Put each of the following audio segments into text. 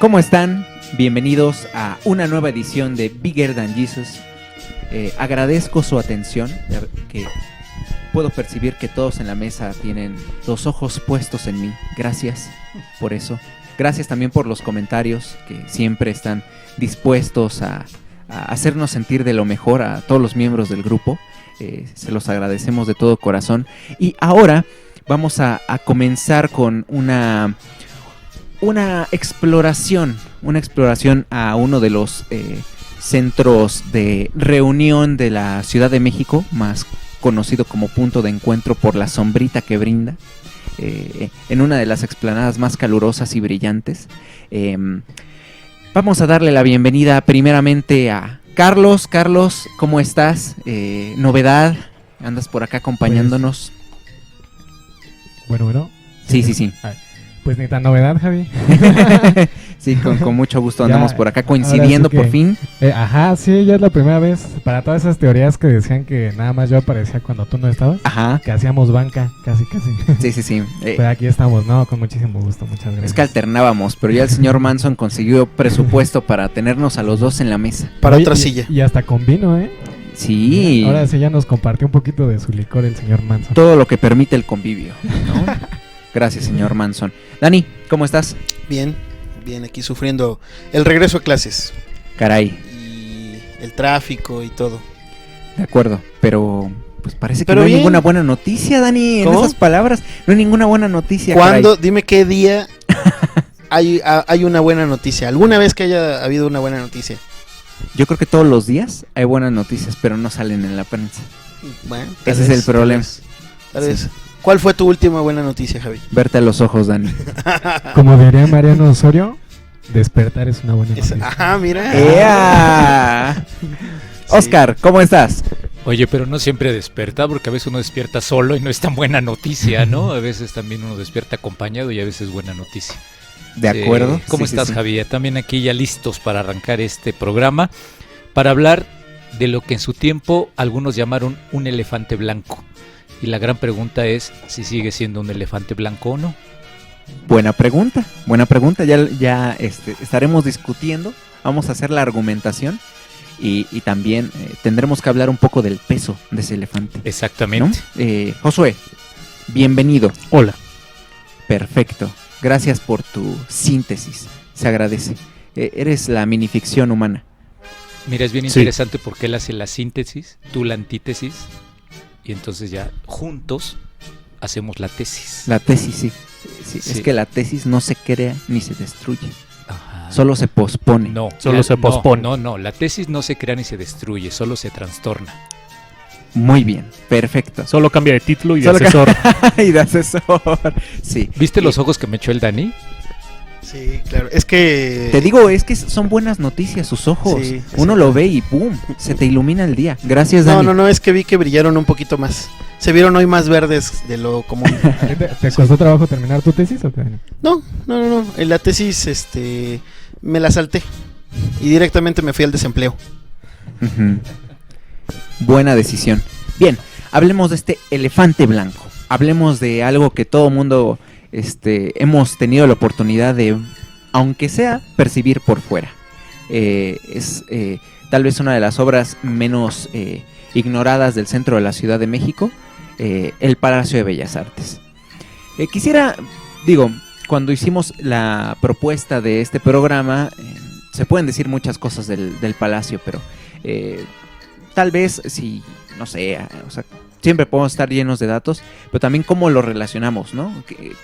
¿Cómo están? Bienvenidos a una nueva edición de Bigger Than Jesus. Agradezco su atención, que puedo percibir que todos en la mesa tienen los ojos puestos en mí. Gracias por eso. Gracias también por los comentarios que siempre están dispuestos a hacernos sentir de lo mejor a todos los miembros del grupo. Se los agradecemos de todo corazón. Y ahora vamos a comenzar con una exploración a uno de los centros de reunión de la Ciudad de México, más conocido como punto de encuentro por la sombrita que brinda, en una de las explanadas más calurosas y brillantes. Vamos a darle la bienvenida primeramente a Carlos. Carlos, ¿cómo estás? Novedad, andas por acá acompañándonos. Bueno. Sí. Pues ni tan novedad, Javi. Sí, con mucho gusto andamos por acá coincidiendo por fin. Sí, ya es la primera vez. Para todas esas teorías que decían que nada más yo aparecía cuando tú no estabas. Ajá. Que hacíamos banca, casi. Sí. Pero aquí estamos, ¿no? Con muchísimo gusto, muchas gracias. Es que alternábamos, pero ya el señor Manson consiguió presupuesto para tenernos a los dos en la mesa. Para otra silla. Y hasta con vino, ¿eh? Sí. Ahora sí ya nos compartió un poquito de su licor el señor Manson. Todo lo que permite el convivio, ¿no? Gracias, señor Manson. Dani, ¿cómo estás? Bien, aquí sufriendo el regreso a clases. Caray. Y el tráfico y todo. De acuerdo, pero pues parece que pero no hay bien. ninguna buena noticia, Dani. ¿Cómo? En esas palabras, no hay ninguna buena noticia. ¿Cuándo? Dime qué día hay una buena noticia. ¿Alguna vez que haya habido una buena noticia? Yo creo que todos los días hay buenas noticias, pero no salen en la prensa. Bueno, ese es el problema. Tal vez. ¿Cuál fue tu última buena noticia, Javi? Verte a los ojos, Dani. Como diría Mariano Osorio, despertar es una buena noticia. Ajá, mira. ¡Ea! Oscar, ¿cómo estás? Oye, pero no siempre despierta, porque a veces uno despierta solo y no es tan buena noticia, ¿no? A veces también uno despierta acompañado y a veces es buena noticia. De acuerdo. ¿Cómo estás, Javier? También aquí ya listos para arrancar este programa, para hablar de lo que en su tiempo algunos llamaron un elefante blanco. Y la gran pregunta es si sigue siendo un elefante blanco o no. Buena pregunta. Ya estaremos discutiendo. Vamos a hacer la argumentación y también tendremos que hablar un poco del peso de ese elefante. Exactamente. ¿No? Josué, bienvenido. Hola. Perfecto. Gracias por tu síntesis. Se agradece. Eres la minificción humana. Mira, es bien interesante porque él hace la síntesis, tú la antítesis. Y entonces ya juntos hacemos la tesis. La tesis, sí. Es que la tesis no se crea ni se destruye. Ajá. Solo se pospone. No, se pospone. No, la tesis no se crea ni se destruye, solo se trastorna. Muy bien, perfecto. Solo cambia de título y de asesor. Y de asesor, sí. ¿Viste los ojos que me echó el Dani? Sí, claro. Es que... Te digo, es que son buenas noticias sus ojos. Sí, uno lo ve y ¡pum! Se te ilumina el día. Gracias, Dani. No, es que vi que brillaron un poquito más. Se vieron hoy más verdes de lo común. ¿Te costó trabajo terminar tu tesis o qué? No. En la tesis, me la salté. Y directamente me fui al desempleo. Uh-huh. Buena decisión. Bien, hablemos de este elefante blanco. Hablemos de algo que todo mundo hemos tenido la oportunidad de, aunque sea, percibir por fuera. Es tal vez una de las obras menos ignoradas del centro de la Ciudad de México, el Palacio de Bellas Artes. Cuando hicimos la propuesta de este programa, se pueden decir muchas cosas del Palacio, pero tal vez, si, no sé, siempre podemos estar llenos de datos, pero también cómo lo relacionamos, ¿no?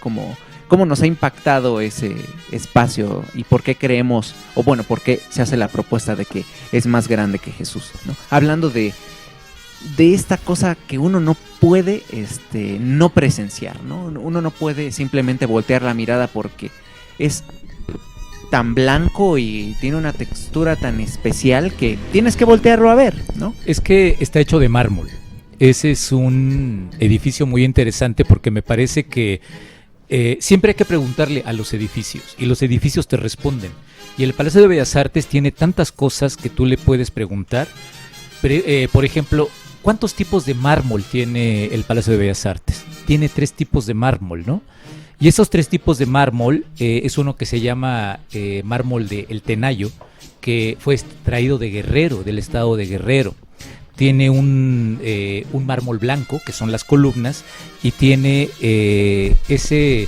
Cómo nos ha impactado ese espacio y por qué creemos, por qué se hace la propuesta de que es más grande que Jesús, ¿no? Hablando de esta cosa que uno no puede no presenciar, ¿no? Uno no puede simplemente voltear la mirada porque es tan blanco y tiene una textura tan especial que tienes que voltearlo a ver, ¿no? Es que está hecho de mármol. Ese es un edificio muy interesante porque me parece que siempre hay que preguntarle a los edificios y los edificios te responden. Y el Palacio de Bellas Artes tiene tantas cosas que tú le puedes preguntar. Por ejemplo, ¿cuántos tipos de mármol tiene el Palacio de Bellas Artes? Tiene 3 tipos de mármol, ¿no? Y esos 3 tipos de mármol, es uno que se llama mármol de El Tenayo, que fue extraído de Guerrero, del estado de Guerrero. Tiene un mármol blanco, que son las columnas, y tiene ese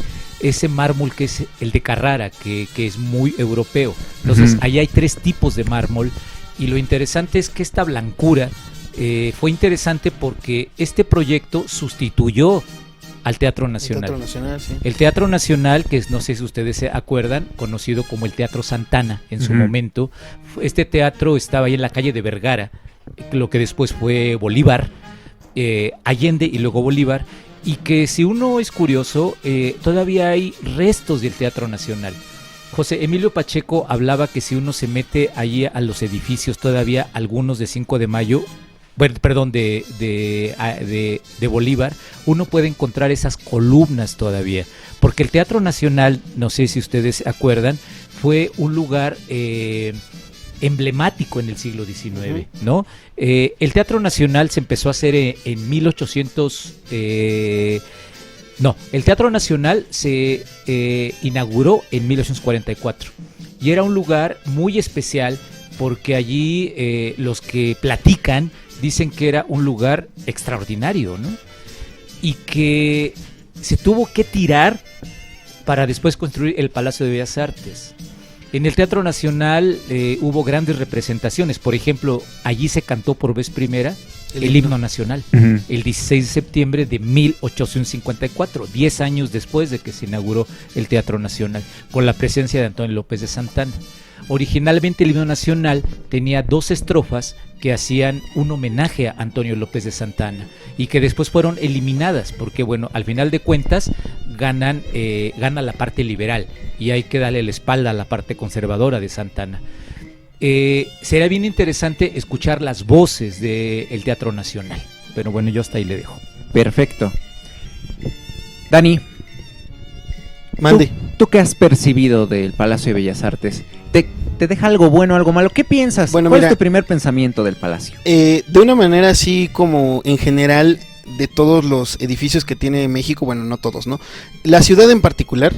mármol que es el de Carrara, que es muy europeo. Entonces, ahí hay 3 tipos de mármol, y lo interesante es que esta blancura fue interesante porque este proyecto sustituyó al Teatro Nacional. El Teatro Nacional, sí. El Teatro Nacional, que no sé si ustedes se acuerdan, conocido como el Teatro Santana en su momento. Este teatro estaba ahí en la calle de Vergara, lo que después fue Bolívar, Allende y luego Bolívar, y que si uno es curioso, todavía hay restos del Teatro Nacional. José Emilio Pacheco hablaba que si uno se mete allí a los edificios, todavía algunos de 5 de Mayo, bueno, perdón, de Bolívar, uno puede encontrar esas columnas todavía, porque el Teatro Nacional, no sé si ustedes se acuerdan, fue un lugar emblemático en el siglo XIX, ¿no? El Teatro Nacional se empezó a hacer en 1800... el Teatro Nacional se inauguró en 1844 y era un lugar muy especial porque allí los que platican dicen que era un lugar extraordinario, ¿no? Y que se tuvo que tirar para después construir el Palacio de Bellas Artes. En el Teatro Nacional hubo grandes representaciones. Por ejemplo, allí se cantó por vez primera el himno nacional, el 16 de septiembre de 1854, 10 años después de que se inauguró el Teatro Nacional, con la presencia de Antonio López de Santana. Originalmente el himno nacional tenía 2 estrofas que hacían un homenaje a Antonio López de Santana y que después fueron eliminadas porque, bueno, al final de cuentas gana la parte liberal y hay que darle la espalda a la parte conservadora de Santana. Será bien interesante escuchar las voces del Teatro Nacional, pero bueno, yo hasta ahí le dejo. Perfecto. Dani, Mande. ¿tú qué has percibido del Palacio de Bellas Artes? ¿Te deja algo bueno, algo malo? ¿Qué piensas? Bueno, ¿Cuál mira, es tu primer pensamiento del Palacio? De una manera así como en general de todos los edificios que tiene México, bueno, no todos, ¿no? La ciudad en particular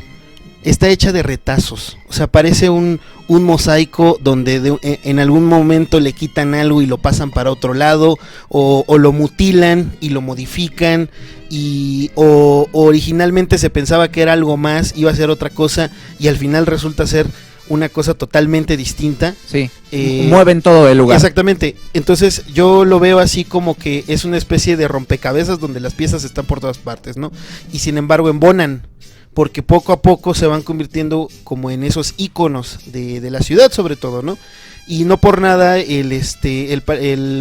está hecha de retazos, o sea, parece un mosaico donde en algún momento le quitan algo y lo pasan para otro lado, o lo mutilan y lo modifican, o originalmente se pensaba que era algo más, iba a ser otra cosa, y al final resulta ser una cosa totalmente distinta. Sí, mueven todo el lugar. Exactamente, entonces yo lo veo así como que es una especie de rompecabezas donde las piezas están por todas partes, ¿no? Y sin embargo embonan, porque poco a poco se van convirtiendo como en esos íconos de la ciudad sobre todo, ¿no? Y no por nada el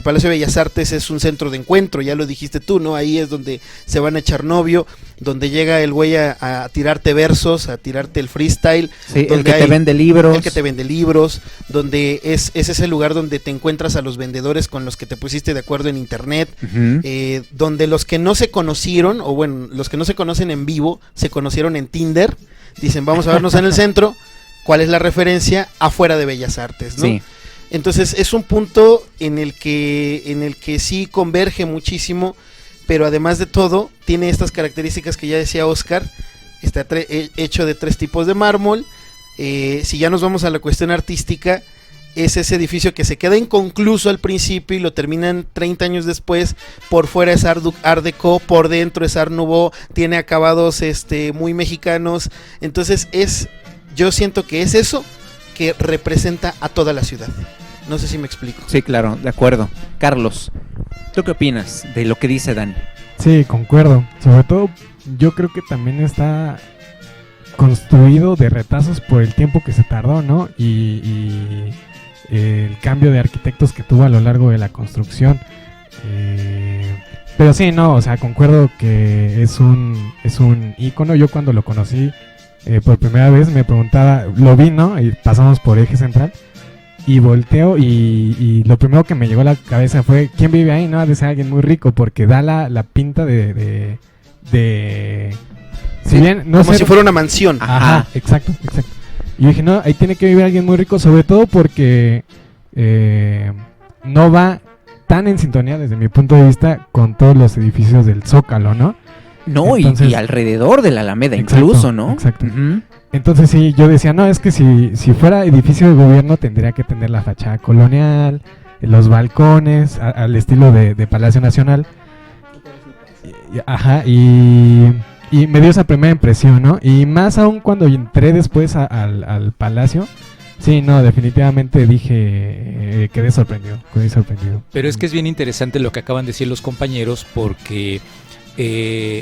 Palacio de Bellas Artes es un centro de encuentro, ya lo dijiste tú, ¿no? Ahí es donde se van a echar novio, donde llega el güey a tirarte versos, a tirarte el freestyle. Sí, el que te vende libros. El que te vende libros, donde es ese lugar donde te encuentras a los vendedores con los que te pusiste de acuerdo en internet, donde los que no se conocieron, o bueno, los que no se conocen en vivo, se conocieron en Tinder, dicen vamos a vernos en el centro. ¿Cuál es la referencia? Afuera de Bellas Artes, ¿no? Sí. Entonces es un punto en el que sí converge muchísimo, pero además de todo tiene estas características que ya decía Oscar. Está hecho de 3 tipos de mármol. Si ya nos vamos a la cuestión artística, es ese edificio que se queda inconcluso al principio y lo terminan 30 años después. Por fuera es Art Deco, por dentro es Art Nouveau, tiene acabados muy mexicanos. Entonces yo siento que es eso que representa a toda la ciudad. No sé si me explico. Sí, claro, de acuerdo. Carlos, ¿tú qué opinas de lo que dice Dani? Sí, concuerdo. Sobre todo, yo creo que también está construido de retazos por el tiempo que se tardó, ¿no? Y el cambio de arquitectos que tuvo a lo largo de la construcción. Pero sí, no, o sea, concuerdo que es un ícono. Yo cuando lo conocí por primera vez me preguntaba, lo vi, ¿no? Y pasamos por Eje Central y volteo y lo primero que me llegó a la cabeza fue ¿quién vive ahí? No, ha de ser alguien muy rico porque da la pinta de si bien no como si fuera una mansión. Ajá, exacto. Y yo dije, no, ahí tiene que vivir alguien muy rico, sobre todo porque no va tan en sintonía desde mi punto de vista con todos los edificios del Zócalo, ¿no? No, Entonces, y alrededor de la Alameda exacto, incluso, ¿no? Exacto. Ujú. Entonces sí, yo decía, no, es que si fuera edificio de gobierno tendría que tener la fachada colonial, los balcones, al estilo de Palacio Nacional. Ajá, y me dio esa primera impresión, ¿no? Y más aún cuando entré después al Palacio, sí, no, definitivamente dije, quedé sorprendido. Pero es que es bien interesante lo que acaban de decir los compañeros, porque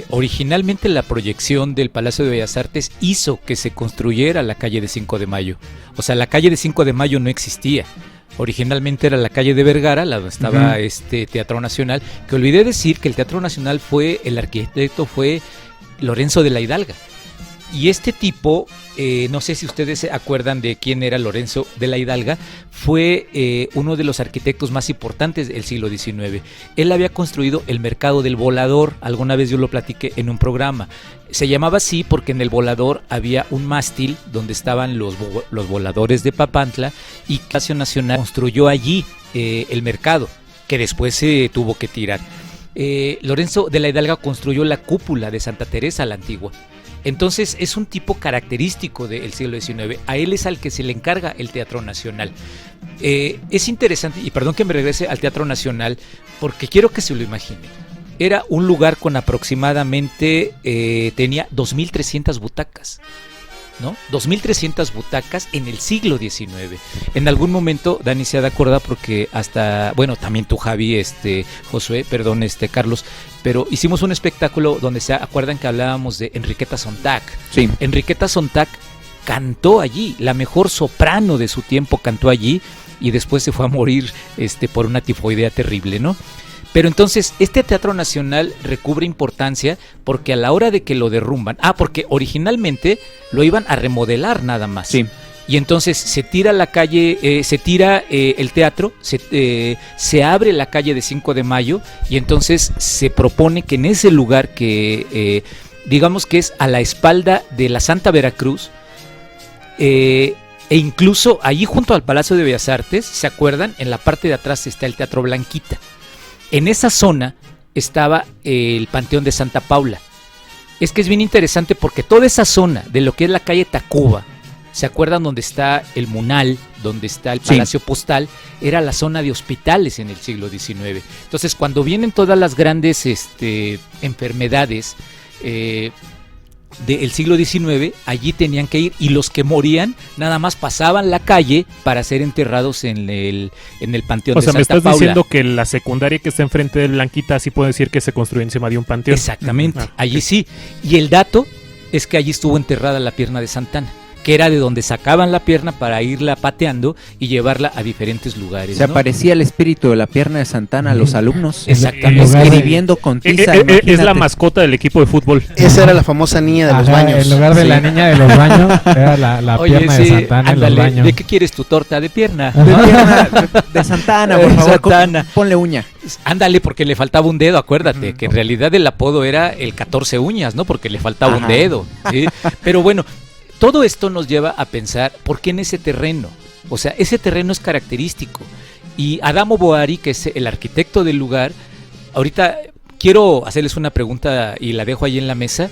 originalmente la proyección del Palacio de Bellas Artes hizo que se construyera la calle de 5 de Mayo. O sea, la calle de 5 de Mayo no existía. Originalmente era la calle de Vergara, la donde estaba Teatro Nacional, que olvidé decir que el Teatro Nacional el arquitecto fue Lorenzo de la Hidalga. Y este tipo, no sé si ustedes se acuerdan de quién era Lorenzo de la Hidalga, fue uno de los arquitectos más importantes del siglo XIX. Él había construido el Mercado del Volador, alguna vez yo lo platiqué en un programa. Se llamaba así porque en el Volador había un mástil donde estaban los voladores de Papantla, y Palacio Nacional construyó allí el mercado, que después se tuvo que tirar. Lorenzo de la Hidalga construyó la cúpula de Santa Teresa la Antigua. Entonces es un tipo característico del siglo XIX. A él es al que se le encarga el Teatro Nacional. Es interesante, y perdón que me regrese al Teatro Nacional, porque quiero que se lo imaginen. Era un lugar con aproximadamente, tenía 2.300 butacas. ¿No? 2.300 butacas en el siglo XIX. En algún momento, Dani se ha de acordar porque hasta, bueno, también tú, Javi, Josué, perdón, Carlos, pero hicimos un espectáculo donde se acuerdan que hablábamos de Enriqueta Sontag. Sí. Enriqueta Sontag cantó allí, la mejor soprano de su tiempo cantó allí, y después se fue a morir por una tifoidea terrible, ¿no? Pero entonces este Teatro Nacional recubre importancia porque a la hora de que lo derrumban, porque originalmente lo iban a remodelar nada más. Sí. Y entonces se tira la calle, se tira el teatro, se abre la calle de 5 de Mayo, y entonces se propone que en ese lugar que digamos que es a la espalda de la Santa Veracruz, e incluso allí junto al Palacio de Bellas Artes, ¿se acuerdan? En la parte de atrás está el Teatro Blanquita. En esa zona estaba el Panteón de Santa Paula. Es que es bien interesante porque toda esa zona de lo que es la calle Tacuba, ¿se acuerdan donde está el Munal, donde está el Palacio Postal? Era la zona de hospitales en el siglo XIX. Entonces, cuando vienen todas las grandes enfermedades del siglo XIX, allí tenían que ir, y los que morían nada más pasaban la calle para ser enterrados en el Panteón de Santa Paula. O sea, me estás diciendo que la secundaria que está enfrente de Blanquita sí puede decir que se construyó encima de un panteón. Exactamente, allí sí. Y el dato es que allí estuvo enterrada la pierna de Santana, que era de donde sacaban la pierna para irla pateando y llevarla a diferentes lugares. Se aparecía el espíritu de la pierna de Santana a los alumnos. Exactamente. Escribiendo con tiza. Es la mascota del equipo de fútbol. Esa era la famosa niña de los baños. En lugar de la niña de los baños, era la pierna de Santana en los baños. ¿De qué quieres tu torta? ¿De pierna? De Santana, por favor. Santana. Ponle uña. Ándale, porque le faltaba un dedo, acuérdate, que en realidad el apodo era el 14 uñas, ¿no? Porque le faltaba un dedo. ¿Sí? Pero bueno, todo esto nos lleva a pensar por qué en ese terreno. O sea, ese terreno es característico. Y Adamo Boari, que es el arquitecto del lugar, ahorita quiero hacerles una pregunta y la dejo ahí en la mesa.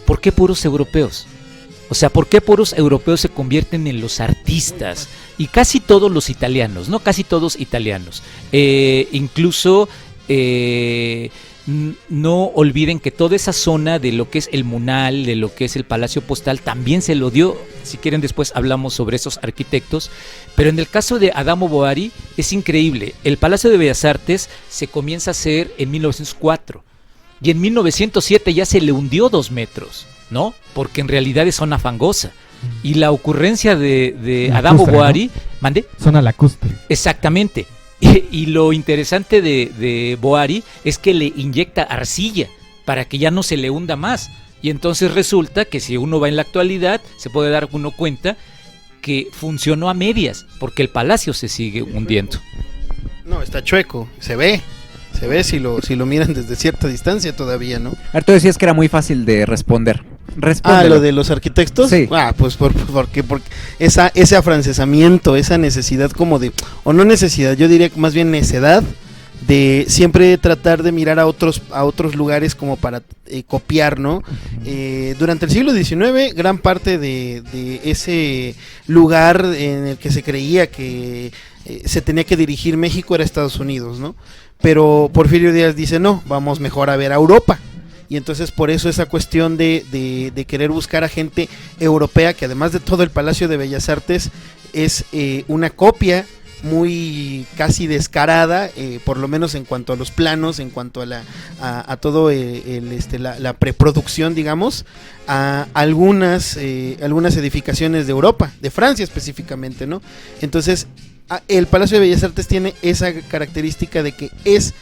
¿Por qué puros europeos? O sea, ¿por qué puros europeos se convierten en los artistas? Y casi todos los italianos, ¿no? Casi todos italianos. Incluso no olviden que toda esa zona de lo que es el Munal, de lo que es el Palacio Postal, también se lo dio. Si quieren después hablamos sobre esos arquitectos. Pero en el caso de Adamo Boari es increíble. El Palacio de Bellas Artes se comienza a hacer en 1904. Y en 1907 ya se le hundió 2 metros, ¿no? Porque en realidad es zona fangosa. Y la ocurrencia de Adamo Boari... ¿no? ¿Mande? Zona lacustre. Exactamente. Y lo interesante de Boari es que le inyecta arcilla para que ya no se le hunda más. Y entonces resulta que si uno va en la actualidad, se puede dar uno cuenta que funcionó a medias, porque el palacio se sigue hundiendo. No, está chueco, se ve si lo miran desde cierta distancia todavía, ¿no? Tú decías que era muy fácil de responder. Lo de los arquitectos. Sí. Pues porque ese afrancesamiento, esa necesidad como de, o no necesidad, yo diría más bien necedad de siempre tratar de mirar a otros lugares como para copiar, ¿no? Durante el siglo XIX, gran parte de ese lugar en el que se creía que se tenía que dirigir México era Estados Unidos, ¿no? Pero Porfirio Díaz dice, no, vamos mejor a ver a Europa. Y entonces por eso esa cuestión de querer buscar a gente europea, que además de todo el Palacio de Bellas Artes es una copia muy casi descarada, por lo menos en cuanto a los planos, en cuanto a todo la preproducción, digamos, a algunas edificaciones de Europa, de Francia específicamente, ¿no? Entonces el Palacio de Bellas Artes tiene esa característica de que es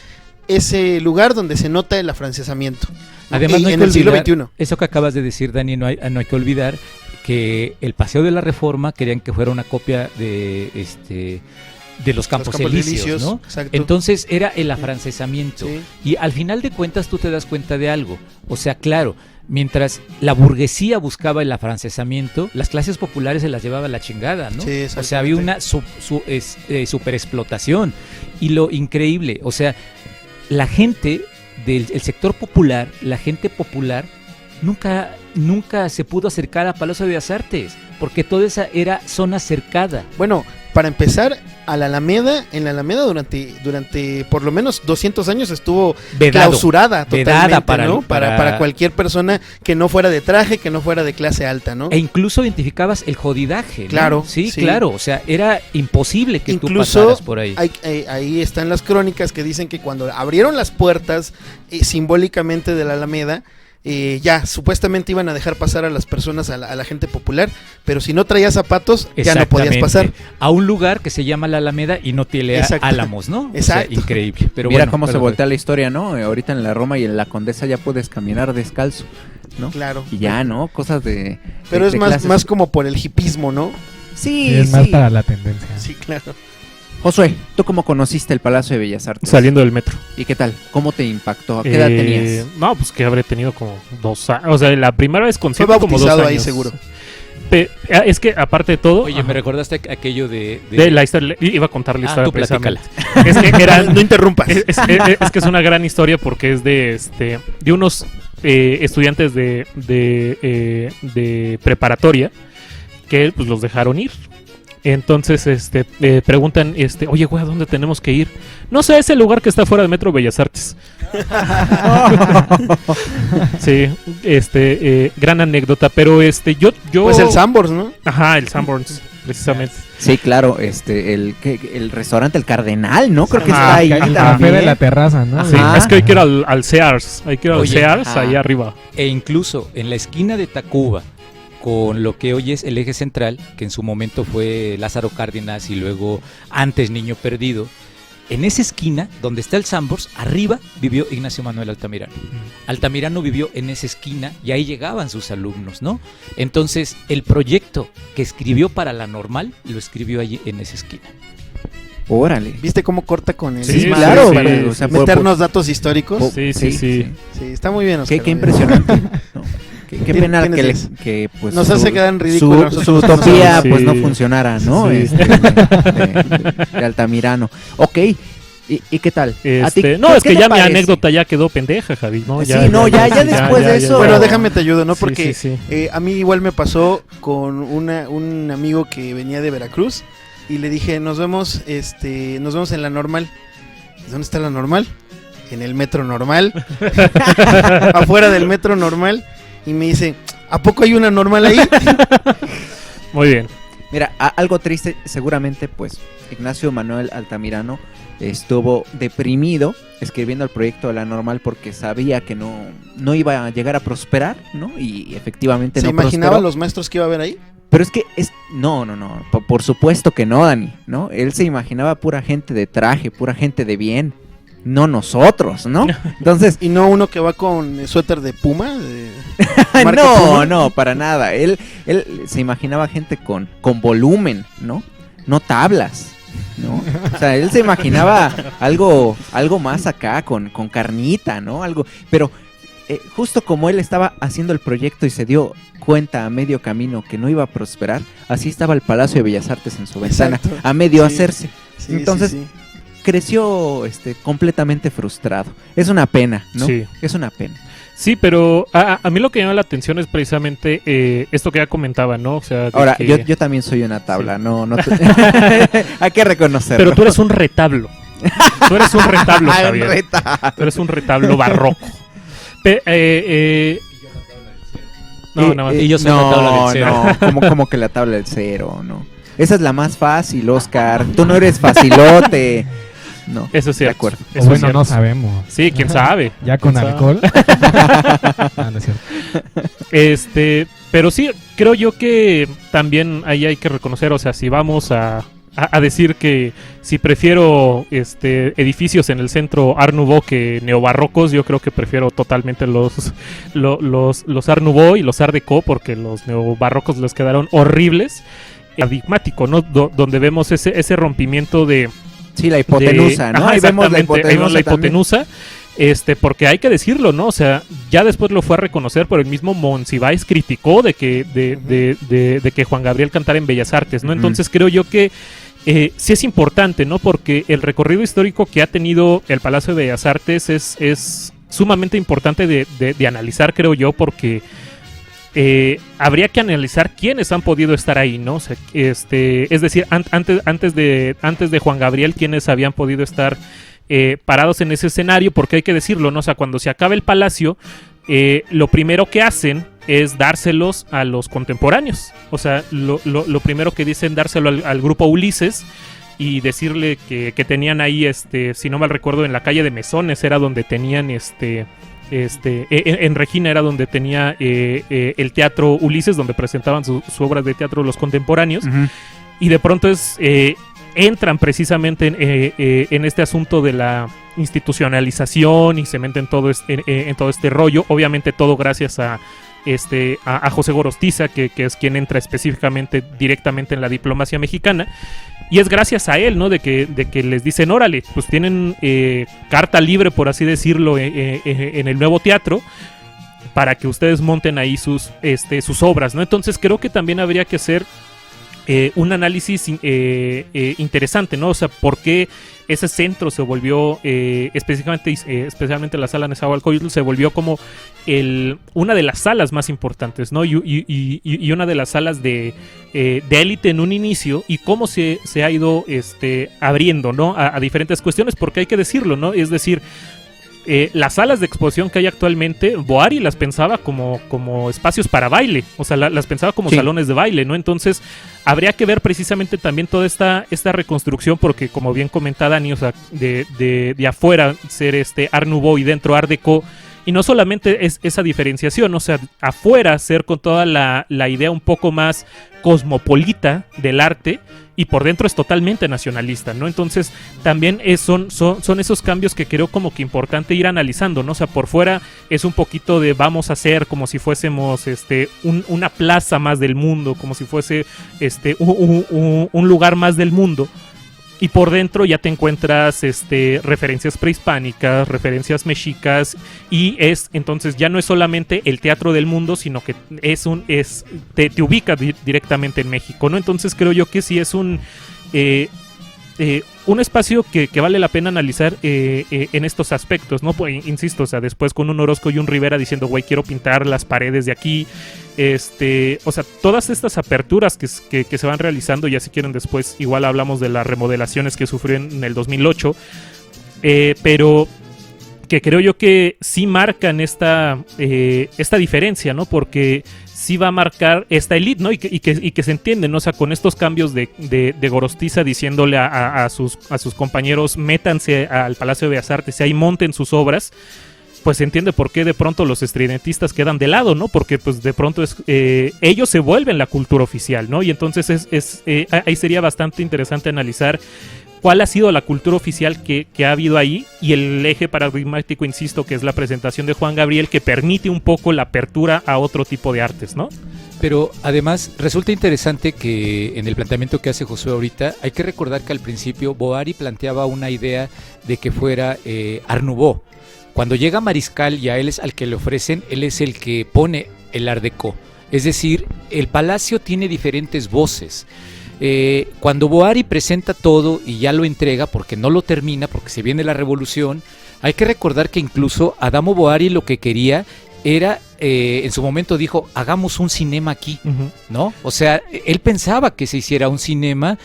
ese lugar donde se nota el afrancesamiento. Además, no hay en que el siglo olvidar, XXI. eso que acabas de decir, Dani, no hay que olvidar que el Paseo de la Reforma querían que fuera una copia de los Campos Elíseos, ¿no? Exacto. Entonces era el afrancesamiento. Sí. Y al final de cuentas tú te das cuenta de algo. O sea, claro, mientras la burguesía buscaba el afrancesamiento, las clases populares se las llevaba a la chingada, ¿no? Sí, o sea, había una superexplotación. Y lo increíble, o sea, la gente del sector popular, la gente popular, nunca se pudo acercar a Palacio de Bellas Artes, porque toda esa era zona cercada. Bueno, para empezar, a la Alameda, en la Alameda durante por lo menos 200 años estuvo clausurada totalmente, ¿no? Para cualquier persona que no fuera de traje, que no fuera de clase alta, ¿no? E incluso identificabas el jodidaje, ¿no? Claro, sí, sí. Claro, o sea, era imposible que incluso tú pasaras por ahí. Ahí están las crónicas que dicen que cuando abrieron las puertas simbólicamente de la Alameda, ya supuestamente iban a dejar pasar a las personas, a la gente popular, pero si no traías zapatos ya no podías pasar a un lugar que se llama la Alameda y no tiene álamos, ¿no? Exacto. O sea, increíble. Pero mira bueno, cómo se voltea la historia, ¿no? Ahorita en la Roma y en la Condesa ya puedes caminar descalzo, ¿no? Claro. Y ya, ¿no? Cosas de... Pero de es más, clases. más como por el hipismo, ¿no? Sí, es más para la tendencia. Sí, claro. Josué, ¿tú cómo conociste el Palacio de Bellas Artes? Saliendo del metro. ¿Y qué tal? ¿Cómo te impactó? ¿A qué edad tenías? No, pues que habré tenido como 2 años. O sea, la primera vez con Fue como 2 bautizado años. ahí seguro. Es que aparte de todo... Oye, me recordaste aquello de la historia, iba a contar la historia tú precisamente. platícala. Es que era, No interrumpas. es que es una gran historia porque es de unos estudiantes de preparatoria que pues los dejaron ir. Entonces preguntan, oye, güey, ¿a dónde tenemos que ir? No sé, es el lugar que está fuera del Metro Bellas Artes. Sí, gran anécdota, pero yo Pues el Sanborns, ¿no? Ajá, el Sanborns, precisamente. Sí, claro, el restaurante El Cardenal, ¿no? Creo que Ajá, está ahí El café también. de la terraza, ¿no? Sí, Ajá. es que hoy quiero al Sears, Oye, Sears ahí arriba. E incluso en la esquina de Tacuba, con lo que hoy es el eje central, que en su momento fue Lázaro Cárdenas y luego antes Niño Perdido, en esa esquina donde está el Sanborns, arriba vivió Ignacio Manuel Altamirano. Altamirano vivió en esa esquina y ahí llegaban sus alumnos, ¿no? Entonces, el proyecto que escribió para la Normal lo escribió allí en esa esquina. Órale. ¿Viste cómo corta con el Sí, Ismael claro, para o sea, meternos datos históricos? Sí. Sí, está muy bien, Oscar. Qué impresionante. ¿no? Qué pena Tienes que pues nos hace quedar en ridículo a su nosotros. utopía Sí. pues no funcionara, ¿no? Sí. De Altamirano. Ok. ¿Y qué tal? ¿A ti No, qué es que te ya mi parece? anécdota ya quedó pendeja, Javi, ¿no? Sí, ya después de eso. Bueno, déjame te ayudo, ¿no? Porque Sí. a mí igual me pasó con un amigo que venía de Veracruz y le dije, nos vemos en la Normal. ¿Dónde está la Normal? En el Metro Normal. Afuera del Metro Normal. Y me dice, ¿a poco hay una Normal ahí? Muy bien. Mira, algo triste, seguramente pues Ignacio Manuel Altamirano estuvo deprimido escribiendo el proyecto de la Normal porque sabía que no iba a llegar a prosperar, ¿no? Y efectivamente ¿Se no imaginaba prosperó. los maestros que iba a haber ahí? Pero es que no, por supuesto que no, Dani, ¿no? Él se imaginaba pura gente de traje, pura gente de bien, no nosotros, ¿no? Entonces, Y no uno que va con suéter de Puma. Marca Puma. no, para nada. Él se imaginaba gente con volumen, ¿no? No tablas, ¿no? O sea, él se imaginaba algo más acá, con carnita, ¿no? Algo, pero justo como él estaba haciendo el proyecto y se dio cuenta a medio camino que no iba a prosperar, así estaba el Palacio de Bellas Artes en su ventana, Exacto. a medio Sí. hacerse. Sí, Entonces, sí. creció completamente frustrado. Es una pena, ¿no? Sí. Es una pena. Sí, pero a mí lo que llama la atención es precisamente esto que ya comentaba, ¿no? O sea, Ahora, que... yo también soy una tabla, Sí. no hay que reconocerlo. Pero tú eres un retablo. Tú eres un retablo, Ah, un Javier. retablo. Tú eres un retablo barroco. No, nada más. Y yo soy la tabla del cero. No, como que la tabla del cero, no. Esa es la más fácil, Oscar. Tú no eres facilote. No, Eso es de cierto. acuerdo. O Eso es bueno, cierto. no sabemos. Sí, quién sabe. Ya con ¿Quién sabe? alcohol. Ah, no es cierto. Pero sí, creo yo que también ahí hay que reconocer, o sea, si vamos a decir que si prefiero edificios en el centro Art Nouveau que neobarrocos, yo creo que prefiero totalmente los Art Nouveau y los Art Deco, porque los neobarrocos les quedaron horribles. Paradigmático, ¿no? Donde vemos ese rompimiento de... Sí, la hipotenusa, ¿no? Ajá, Ahí vemos la exactamente, ahí vemos la hipotenusa. hipotenusa. Porque hay que decirlo, ¿no? O sea, ya después lo fue a reconocer, pero el mismo Monsiváis criticó de que Juan Gabriel cantara en Bellas Artes, ¿no? Ujú. Entonces creo yo que sí es importante, ¿no? Porque el recorrido histórico que ha tenido el Palacio de Bellas Artes es sumamente importante de analizar, creo yo, porque habría que analizar quiénes han podido estar ahí, ¿no? O sea, es decir, antes de Juan Gabriel, quiénes habían podido estar parados en ese escenario, porque hay que decirlo, ¿no? O sea, cuando se acaba el palacio, lo primero que hacen es dárselos a los contemporáneos. O sea, lo primero que dicen, dárselo al grupo Ulises y decirle que tenían ahí, si no mal recuerdo, en la calle de Mesones era donde tenían en Regina era donde tenía el teatro Ulises, donde presentaban sus obras de teatro los contemporáneos. Ujú. Y de pronto entran precisamente en este asunto de la institucionalización y se meten en todo este rollo. Obviamente todo gracias a José Gorostiza, que es quien entra específicamente directamente en la diplomacia mexicana. Y es gracias a él, ¿no? De que les dicen, órale, pues tienen carta libre, por así decirlo, en el nuevo teatro, para que ustedes monten ahí sus obras, ¿no? Entonces creo que también habría que hacer un análisis interesante, ¿no? O sea, ¿por qué ese centro se volvió, especialmente la sala Nezahualcóyotl, se volvió como una de las salas más importantes, ¿no? Y una de las salas de élite en un inicio, y cómo se ha ido abriendo, ¿no? A diferentes cuestiones, porque hay que decirlo, ¿no? Es decir, las salas de exposición que hay actualmente, Boari las pensaba como espacios para baile, o sea, las pensaba como Sí. salones de baile, ¿no? Entonces, habría que ver precisamente también toda esta reconstrucción, porque como bien comenta Dani, o sea, de afuera ser Art Nouveau y dentro Art Deco, y no solamente es esa diferenciación, o sea, afuera ser con toda la idea un poco más cosmopolita del arte, y por dentro es totalmente nacionalista, ¿no? Entonces también son esos cambios que creo como que importante ir analizando, ¿no? O sea, por fuera es un poquito de vamos a hacer como si fuésemos una plaza más del mundo, como si fuese un lugar más del mundo. Y por dentro ya te encuentras referencias prehispánicas, referencias mexicas, y entonces ya no es solamente el teatro del mundo, sino que te ubica directamente en México, ¿no? Entonces creo yo que sí es un espacio que vale la pena analizar en estos aspectos, ¿no? Pues, insisto, o sea, después con un Orozco y un Rivera diciendo, güey, quiero pintar las paredes de aquí, o sea, todas estas aperturas que se van realizando, ya si quieren después igual hablamos de las remodelaciones que sufrió en el 2008, pero que creo yo que sí marcan esta diferencia, ¿no? Porque sí va a marcar esta elite, ¿no? Y que se entiende, ¿no? O sea, con estos cambios de Gorostiza diciéndole a sus compañeros, métanse al Palacio de Bellas Artes y ahí monten sus obras, pues se entiende por qué de pronto los estridentistas quedan de lado, ¿no? Porque pues de pronto ellos se vuelven la cultura oficial, ¿no? Y entonces ahí sería bastante interesante analizar cuál ha sido la cultura oficial que ha habido ahí, y el eje paradigmático, insisto, que es la presentación de Juan Gabriel, que permite un poco la apertura a otro tipo de artes, ¿no? Pero además resulta interesante que en el planteamiento que hace Josué ahorita, hay que recordar que al principio Boari planteaba una idea de que fuera Art Nouveau. Cuando llega Mariscal y a él es al que le ofrecen, él es el que pone el Art Deco. Es decir, el palacio tiene diferentes voces. Cuando Boari presenta todo y ya lo entrega, porque no lo termina, porque se viene la revolución, hay que recordar que incluso Adamo Boari lo que quería era, en su momento dijo, hagamos un cinema aquí, ¿no? O sea, él pensaba que se hiciera un cinema,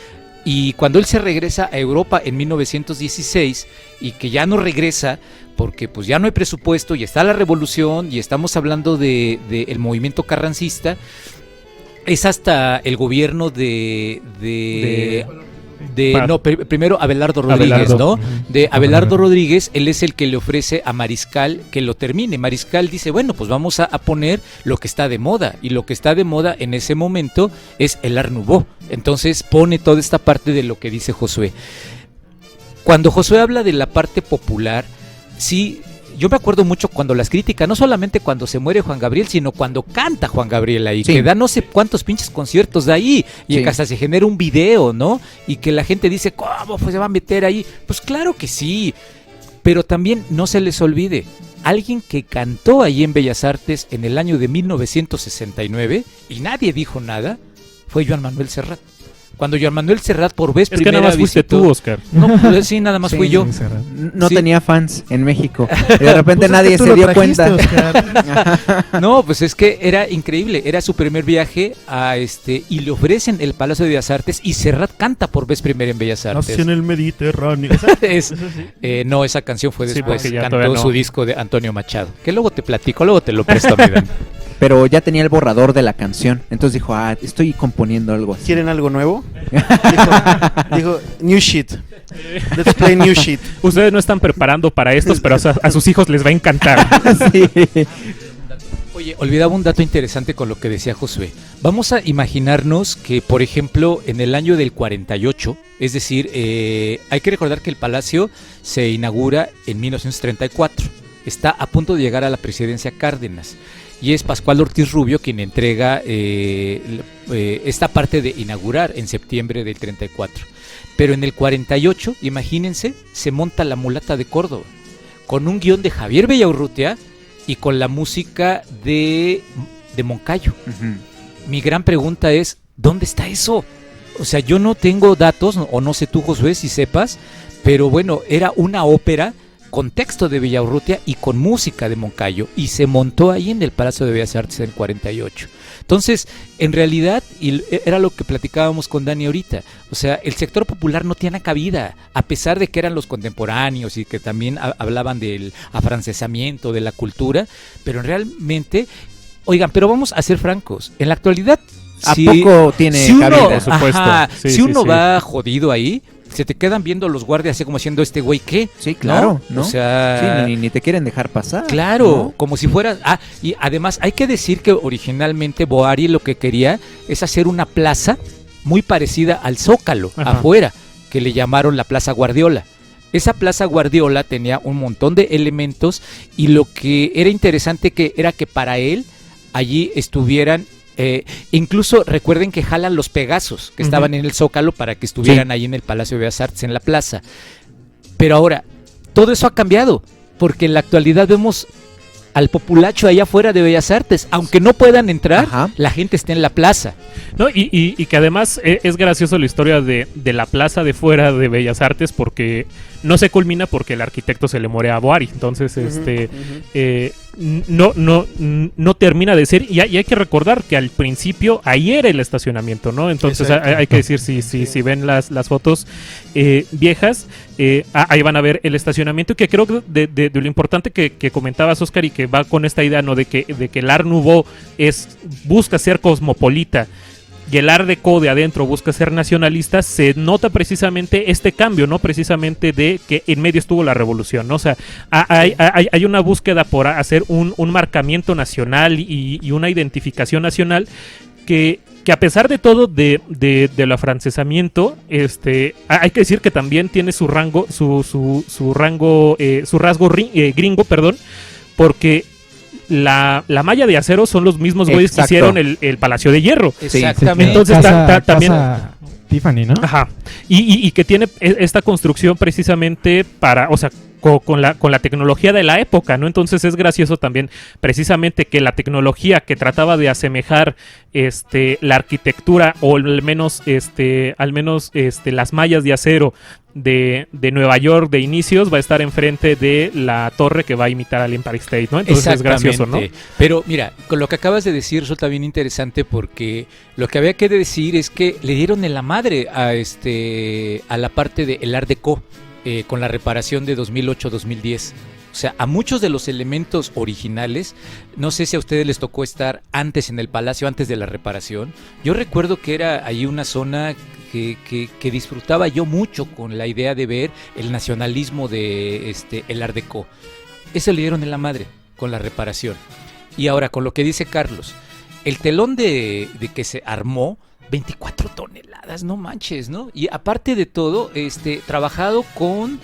y cuando él se regresa a Europa en 1916, y que ya no regresa porque pues ya no hay presupuesto y está la revolución y estamos hablando de el movimiento carrancista, es hasta el gobierno primero Abelardo Rodríguez, ¿no? De Abelardo Rodríguez, él es el que le ofrece a Mariscal que lo termine. Mariscal dice, bueno, pues vamos a poner lo que está de moda, y lo que está de moda en ese momento es el Art Nouveau. Entonces pone toda esta parte de lo que dice Josué. Cuando Josué habla de la parte popular, sí, yo me acuerdo mucho cuando las críticas, no solamente cuando se muere Juan Gabriel, sino cuando canta Juan Gabriel ahí, que da no sé cuántos pinches conciertos de ahí, y que hasta se genera un video, ¿no? Y que la gente dice, ¿cómo pues se va a meter ahí? Pues claro que sí, pero también no se les olvide, alguien que cantó ahí en Bellas Artes en el año de 1969, y nadie dijo nada, fue Joan Manuel Serrat. Cuando Joan Manuel Serrat por vez primera que nada más fuiste tú, Oscar. No, pues, sí, nada más fui yo. No tenía fans en México. De repente nadie se dio cuenta. No, pues es que era increíble. Era su primer viaje y le ofrecen el Palacio de Bellas Artes, y Serrat canta por vez primera en Bellas Artes. Nació en el Mediterráneo. No, esa canción fue después. Sí, cantó su disco de Antonio Machado. Que luego te platico, luego te lo presto, mi Dan. Pero ya tenía el borrador de la canción. Entonces dijo, estoy componiendo algo así. ¿Quieren algo nuevo? dijo, new shit. Let's play new shit. Ustedes no están preparando para estos, pero a sus hijos les va a encantar. Sí. Oye, olvidaba un dato interesante con lo que decía Josué. Vamos a imaginarnos que, por ejemplo, en el año del 48, es decir, hay que recordar que el Palacio se inaugura en 1934. Está a punto de llegar a la presidencia Cárdenas. Y es Pascual Ortiz Rubio quien entrega esta parte de inaugurar en septiembre del 34. Pero en el 48, imagínense, se monta La Mulata de Córdoba, con un guión de Javier Villaurrutia y con la música de Moncayo. Mi gran pregunta es, ¿dónde está eso? O sea, yo no tengo datos, o no sé tú, Josué, si sepas, pero bueno, era una ópera con texto de Villaurrutia y con música de Moncayo, y se montó ahí en el Palacio de Bellas Artes en el 48. Entonces, en realidad, y era lo que platicábamos con Dani ahorita, o sea, el sector popular no tiene cabida, a pesar de que eran los contemporáneos y que también hablaban del afrancesamiento, de la cultura, pero realmente, oigan, pero vamos a ser francos, en la actualidad, ¿a poco tiene cabida? Por supuesto. Si uno va jodido ahí, se te quedan viendo los guardias así como haciendo, ¿este güey qué? Sí, claro, ¿no? O sea, sí, ni te quieren dejar pasar. Claro, ¿no? como si fueras... y además hay que decir que originalmente Boari lo que quería es hacer una plaza muy parecida al Zócalo, afuera, que le llamaron la Plaza Guardiola. Esa Plaza Guardiola tenía un montón de elementos, y lo que era interesante era que para él allí estuvieran... incluso recuerden que jalan los Pegasos que estaban en el Zócalo para que estuvieran ahí en el Palacio de Bellas Artes, en la plaza. Pero ahora, todo eso ha cambiado, porque en la actualidad vemos al populacho allá afuera de Bellas Artes, aunque no puedan entrar, la gente está en la plaza. No, y que además es gracioso la historia de la plaza de fuera de Bellas Artes, porque no se culmina porque el arquitecto se le muere a Boari. Entonces, no termina de ser, y hay que recordar que al principio ahí era el estacionamiento, ¿no? Entonces hay que decir, si ven las fotos viejas, ahí van a ver el estacionamiento, que creo que de lo importante que comentabas, Oscar, y que va con esta idea, ¿no? de que el Art Nouveau busca ser cosmopolita, y el Art Deco de adentro busca ser nacionalista. Se nota precisamente este cambio, ¿no? Precisamente de que en medio estuvo la revolución, ¿no? O sea, hay una búsqueda por hacer un marcamiento nacional y una identificación nacional que a pesar de todo del afrancesamiento, hay que decir que también tiene su rasgo gringo, perdón, porque la malla de acero son los mismos güeyes que hicieron el Palacio de Hierro. Exactamente. Entonces también Tiffany, ¿no? Ajá. Y que tiene esta construcción precisamente para, o sea, con la tecnología de la época, ¿no? Entonces es gracioso también precisamente que la tecnología que trataba de asemejar la arquitectura o al menos las mallas de acero de Nueva York de inicios va a estar enfrente de la torre que va a imitar al Empire State, ¿no? Entonces es gracioso, ¿no? Pero mira, con lo que acabas de decir resulta bien interesante porque lo que había que decir es que le dieron en la madre a la parte del Art Deco con la reparación de 2008-2010. O sea, a muchos de los elementos originales, no sé si a ustedes les tocó estar antes en el palacio, antes de la reparación. Yo recuerdo que era ahí una zona que disfrutaba yo mucho con la idea de ver el nacionalismo de el Art Deco. Eso le dieron en la madre con la reparación. Y ahora, con lo que dice Carlos, el telón de que se armó, 24 toneladas, no manches, ¿no? Y aparte de todo, trabajado con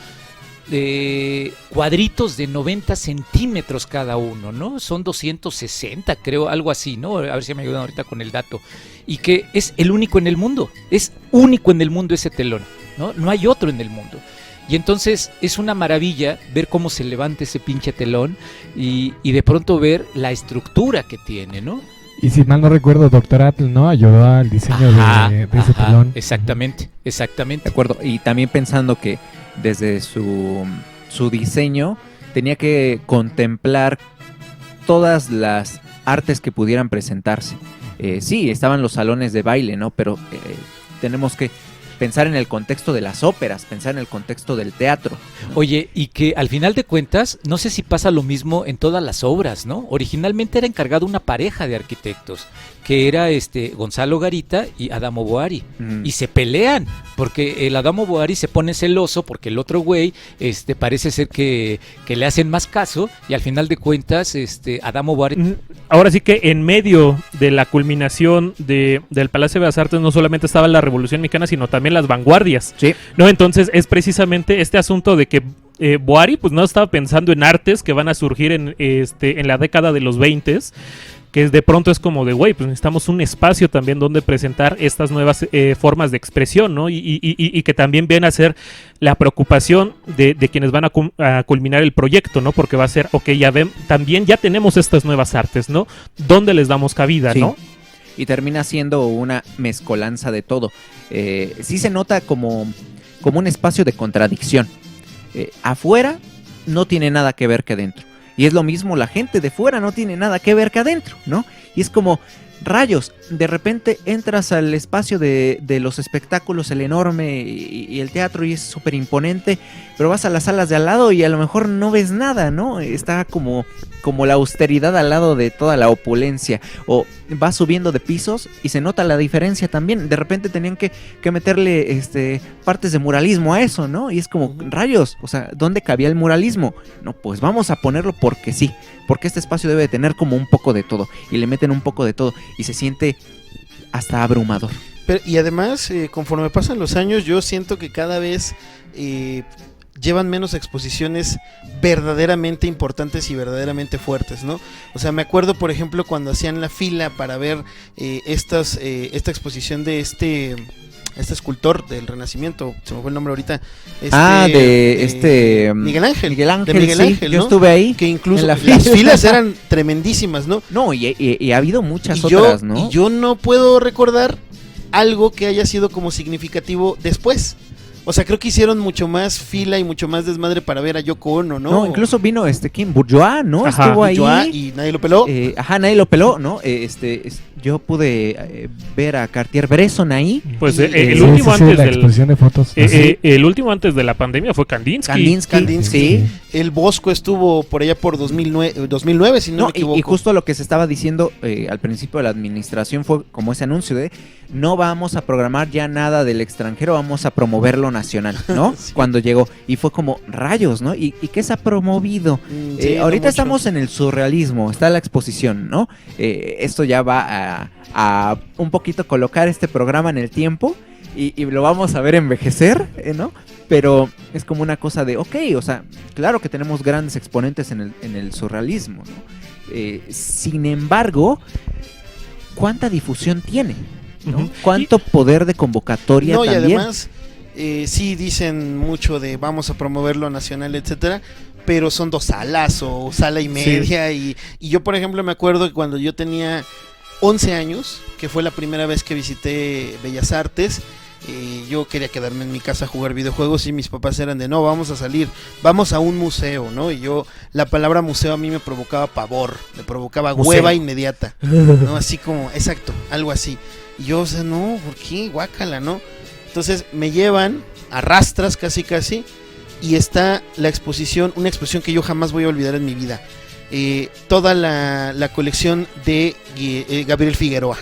cuadritos de 90 centímetros cada uno, ¿no? Son 260, creo, algo así, ¿no? A ver si me ayudan ahorita con el dato. Y que es el único en el mundo, es único en el mundo ese telón, ¿no? No hay otro en el mundo. Y entonces es una maravilla ver cómo se levanta ese pinche telón y de pronto ver la estructura que tiene, ¿no? Y si mal no recuerdo, Dr. Atle, ¿no? Ayudó al diseño de ese telón. Exactamente. De acuerdo. Y también pensando que desde su diseño tenía que contemplar todas las artes que pudieran presentarse. Sí, estaban los salones de baile, ¿no? Pero tenemos que pensar en el contexto de las óperas, pensar en el contexto del teatro, ¿no? Oye, y que al final de cuentas, no sé si pasa lo mismo en todas las obras, ¿no? Originalmente era encargado una pareja de arquitectos, que era Gonzalo Garita y Adamo Boari, y se pelean, porque el Adamo Boari se pone celoso porque el otro güey parece ser que le hacen más caso, y al final de cuentas Adamo Boari... Ahora sí que en medio de la culminación del Palacio de Bellas Artes no solamente estaba la Revolución Mexicana, sino también las vanguardias, sí, ¿no? Entonces es precisamente este asunto de que Boari pues no estaba pensando en artes que van a surgir en la década de los 20s, que de pronto es como de, güey, pues necesitamos un espacio también donde presentar estas nuevas formas de expresión, ¿no? Y que también viene a ser la preocupación de quienes van a culminar el proyecto, ¿no? Porque va a ser, ok, también ya tenemos estas nuevas artes, ¿no? ¿Dónde les damos cabida, sí, no? Y termina siendo una mezcolanza de todo. Sí se nota como un espacio de contradicción. Afuera no tiene nada que ver que adentro. Y es lo mismo, la gente de fuera no tiene nada que ver que adentro, ¿no? Y es como, rayos, de repente entras al espacio de los espectáculos, el enorme y el teatro, y es súper imponente, pero vas a las salas de al lado y a lo mejor no ves nada, ¿no? Está como la austeridad al lado de toda la opulencia. O vas subiendo de pisos y se nota la diferencia también. De repente tenían que meterle partes de muralismo a eso, ¿no? Y es como, rayos, o sea, ¿dónde cabía el muralismo? No, pues vamos a ponerlo porque sí, porque este espacio debe de tener como un poco de todo, y le meten un poco de todo y se siente hasta abrumador. Y además, conforme pasan los años, yo siento que cada vez llevan menos exposiciones verdaderamente importantes y verdaderamente fuertes, ¿no? O sea, me acuerdo, por ejemplo, cuando hacían la fila para ver esta exposición de este escultor del Renacimiento, se me fue el nombre ahorita. Miguel Ángel. De Miguel Ángel, ¿no? Yo ¿no? Estuve ahí. Que incluso las filas eran tremendísimas, ¿no? No, y ha habido muchas otras, ¿no? Y yo no puedo recordar algo que haya sido como significativo después. O sea, creo que hicieron mucho más fila y mucho más desmadre para ver a Yoko Ono, ¿no? No, incluso vino ¿quién? Bourgeois, ¿no? Ajá, estuvo ahí. Bourgeois, y nadie lo peló. Nadie lo peló, ¿no? Yo pude ver a Cartier-Bresson ahí. Pues la exposición de fotos. El último antes de la pandemia fue Kandinsky. Sí. El Bosco estuvo por allá por 2009 si no me equivoco. Y justo lo que se estaba diciendo al principio de la administración fue como ese anuncio de no vamos a programar ya nada del extranjero, vamos a promoverlo nacional, ¿no? Sí. Cuando llegó, y fue como rayos, ¿no? ¿Y qué se ha promovido? Sí, ahorita no estamos en el surrealismo, está la exposición, ¿no? Esto ya va a un poquito colocar este programa en el tiempo y lo vamos a ver envejecer, ¿no? Pero es como una cosa de, ok, o sea, claro que tenemos grandes exponentes en el surrealismo, ¿no? Sin embargo, ¿cuánta difusión tiene? ¿no? ¿Cuánto poder de convocatoria también? Y además, sí dicen mucho de vamos a promover lo nacional, etcétera, pero son 2 salas o sala y media. Y yo, por ejemplo, me acuerdo que cuando yo tenía 11 años, que fue la primera vez que visité Bellas Artes, yo quería quedarme en mi casa a jugar videojuegos y mis papás eran de no, vamos a salir, vamos a un museo, ¿no? Y yo, la palabra museo a mí me provocaba pavor, me provocaba hueva inmediata, ¿no? Así como, exacto, algo así. Y yo, o sea, no, ¿por qué? Guácala, ¿no? Entonces me llevan, arrastras casi, y está la exposición, una exposición que yo jamás voy a olvidar en mi vida. Toda la colección de Gabriel Figueroa,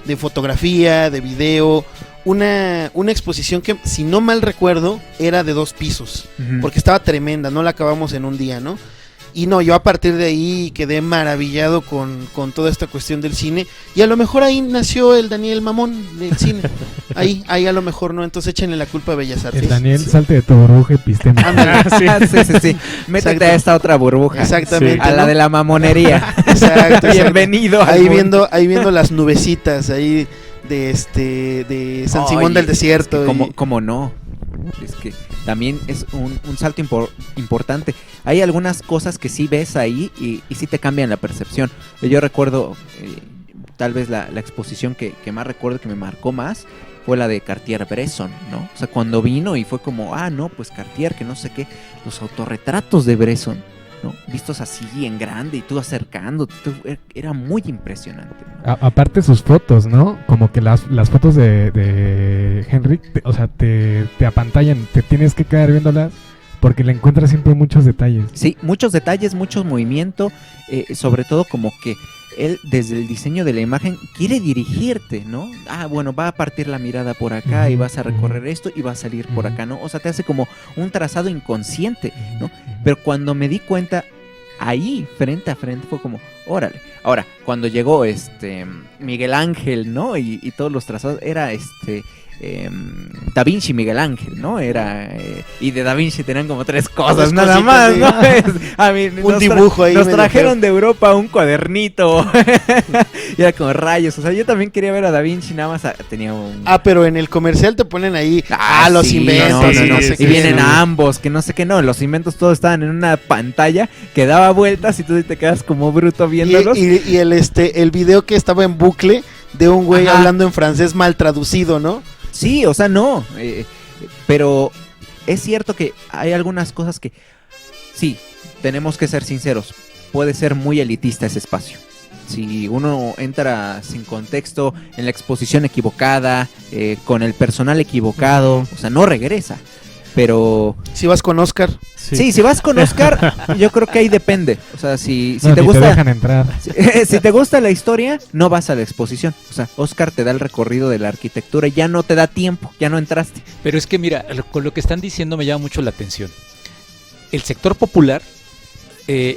de fotografía, de video, una exposición que, si no mal recuerdo, era de 2 pisos, porque estaba tremenda, no la acabamos en un día, ¿no? Y no, yo a partir de ahí quedé maravillado con toda esta cuestión del cine, y a lo mejor ahí nació el Daniel Mamón del cine, ahí a lo mejor, ¿no? Entonces échenle la culpa a Bellas Artes. El Daniel, salte de tu burbuja y pisteme. Sí. Métete a esta otra burbuja. Exactamente. A la de la mamonería. Exacto. Bienvenido. Ahí viendo las nubecitas ahí de San Simón del Desierto. Es que ¿cómo no? Es que también es un salto importante. Hay algunas cosas que sí ves ahí y sí te cambian la percepción. Yo recuerdo, tal vez la exposición que más recuerdo, que me marcó más, fue la de Cartier-Bresson, ¿no? O sea, cuando vino y fue como, no, pues Cartier, que no sé qué, los autorretratos de Bresson, ¿no? Vistos así en grande y tú acercándote, era muy impresionante, ¿no? Aparte sus fotos, ¿no? Como que las fotos de Henry, o sea, te apantallan, te tienes que quedar viéndolas porque le encuentras siempre muchos detalles. Sí, muchos detalles, mucho movimiento, sobre todo como que él desde el diseño de la imagen quiere dirigirte, ¿no? Bueno, va a partir la mirada por acá y vas a recorrer esto y va a salir por acá, ¿no? O sea, te hace como un trazado inconsciente, ¿no? Pero cuando me di cuenta, ahí, frente a frente, fue como, órale. Ahora, cuando llegó Miguel Ángel, ¿no? Y todos los trazados, era Da Vinci Miguel Ángel, ¿no? Era y de Da Vinci tenían como 3 cosas nada más, ¿no? A mí, un dibujo ahí. Nos trajeron de Europa un cuadernito. Y era como rayos. O sea, yo también quería ver a Da Vinci, nada más tenía un... pero en el comercial te ponen ahí los sí, inventos. No sé, y vienen a ambos, que no sé qué, no. Los inventos todos estaban en una pantalla que daba vueltas y tú te quedas como bruto viéndolos. Y el video que estaba en bucle de un güey hablando en francés mal traducido, ¿no? Sí, o sea, no, pero es cierto que hay algunas cosas que, sí, tenemos que ser sinceros, puede ser muy elitista ese espacio. Si uno entra sin contexto, en la exposición equivocada, con el personal equivocado, o sea, no regresa. Pero... Si vas con Oscar. Sí, si vas con Oscar, yo creo que ahí depende. O sea, si no, te gusta... te dejan entrar. Si te gusta la historia, no vas a la exposición. O sea, Oscar te da el recorrido de la arquitectura y ya no te da tiempo, ya no entraste. Pero es que mira, con lo que están diciendo me llama mucho la atención. El sector popular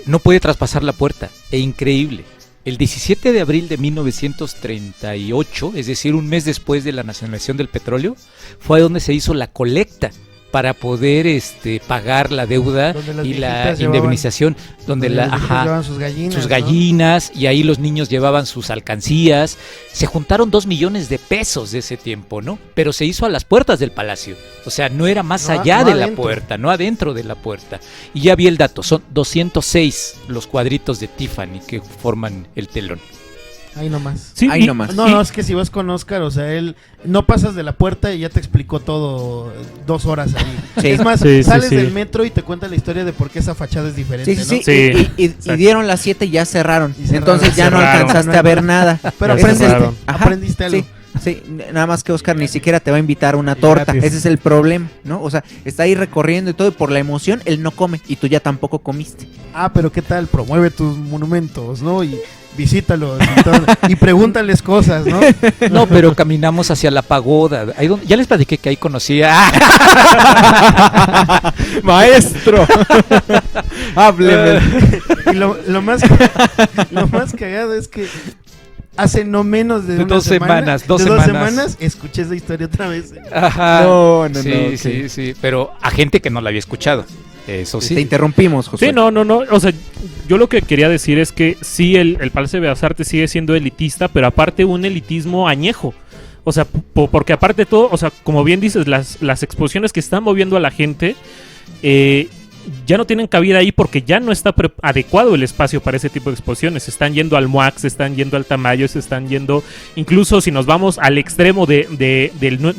no puede traspasar la puerta. E increíble. El 17 de abril de 1938, es decir, un mes después de la nacionalización del petróleo, fue donde se hizo la colecta para poder pagar la deuda y la indemnización, donde llevaban sus gallinas, ¿no? Y ahí los niños llevaban sus alcancías. Se juntaron 2 millones de pesos de ese tiempo, ¿no? Pero se hizo a las puertas del palacio, o sea, no era más allá de la puerta, no adentro de la puerta. Y ya vi el dato, son 206 los cuadritos de Tiffany que forman el telón. Ahí nomás. Sí, ahí nomás. No, es que si vas con Oscar, o sea, él no pasas de la puerta y ya te explicó todo 2 horas ahí. Sí. Es más, sales del metro y te cuenta la historia de por qué esa fachada es diferente, ¿no? Sí. Y dieron las 7 y ya cerraron. Entonces ya no alcanzaste a ver nada. Pero aprendiste algo. Sí, nada más que Oscar ni siquiera te va a invitar una torta. Gratis. Ese es el problema, ¿no? O sea, está ahí recorriendo y todo, y por la emoción él no come y tú ya tampoco comiste. Pero ¿qué tal? Promueve tus monumentos, ¿no? Y visítalos y pregúntales cosas, ¿no? No, pero caminamos hacia la pagoda. Ahí donde, ya les platiqué que ahí conocía. Maestro. Hábleme. Y lo más cagado es que hace no menos de 2 semanas, 2 semanas escuché esa historia otra vez. Ajá. No. Sí, pero a gente que no la había escuchado. Eso sí. Te interrumpimos, José. Sí, no. O sea, yo lo que quería decir es que sí, el Palacio de Bellas Artes sigue siendo elitista, pero aparte un elitismo añejo. O sea, porque aparte de todo, o sea, como bien dices, las exposiciones que están moviendo a la gente ya no tienen cabida ahí porque ya no está adecuado el espacio para ese tipo de exposiciones. Se están yendo al MUAC, se están yendo al Tamayo, se están yendo, incluso si nos vamos al extremo de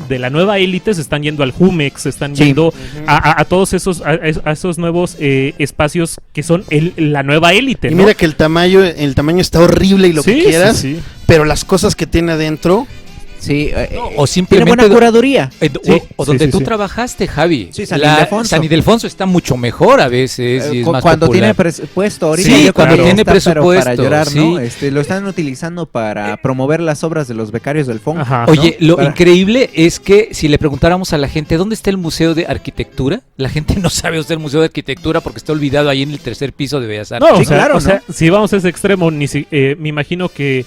la nueva élite, se están yendo al Jumex, se están yendo a todos esos nuevos espacios que son la nueva élite, Y ¿no? mira que el tamaño está horrible y lo que quieras, sí. pero las cosas que tiene adentro... Sí, o tiene simplemente buena curaduría. o donde sí, tú sí. trabajaste, Javi. Sí, San Ildefonso. San Ildefonso está mucho mejor a veces y es más Cuando popular. tiene presupuesto, ahorita Sí, yo creo cuando que tiene está, pero para presupuesto, llorar, ¿no? sí. Lo están utilizando para promover las obras de los becarios del FONC. Ajá. ¿no? Oye, lo Para- increíble es que si le preguntáramos a la gente ¿dónde está el Museo de Arquitectura? La gente no sabe dónde está el Museo de Arquitectura porque está olvidado ahí en el 3er piso de Bellas Artes. No, Sí, o sea, claro, o sea, si vamos a ese extremo, me imagino que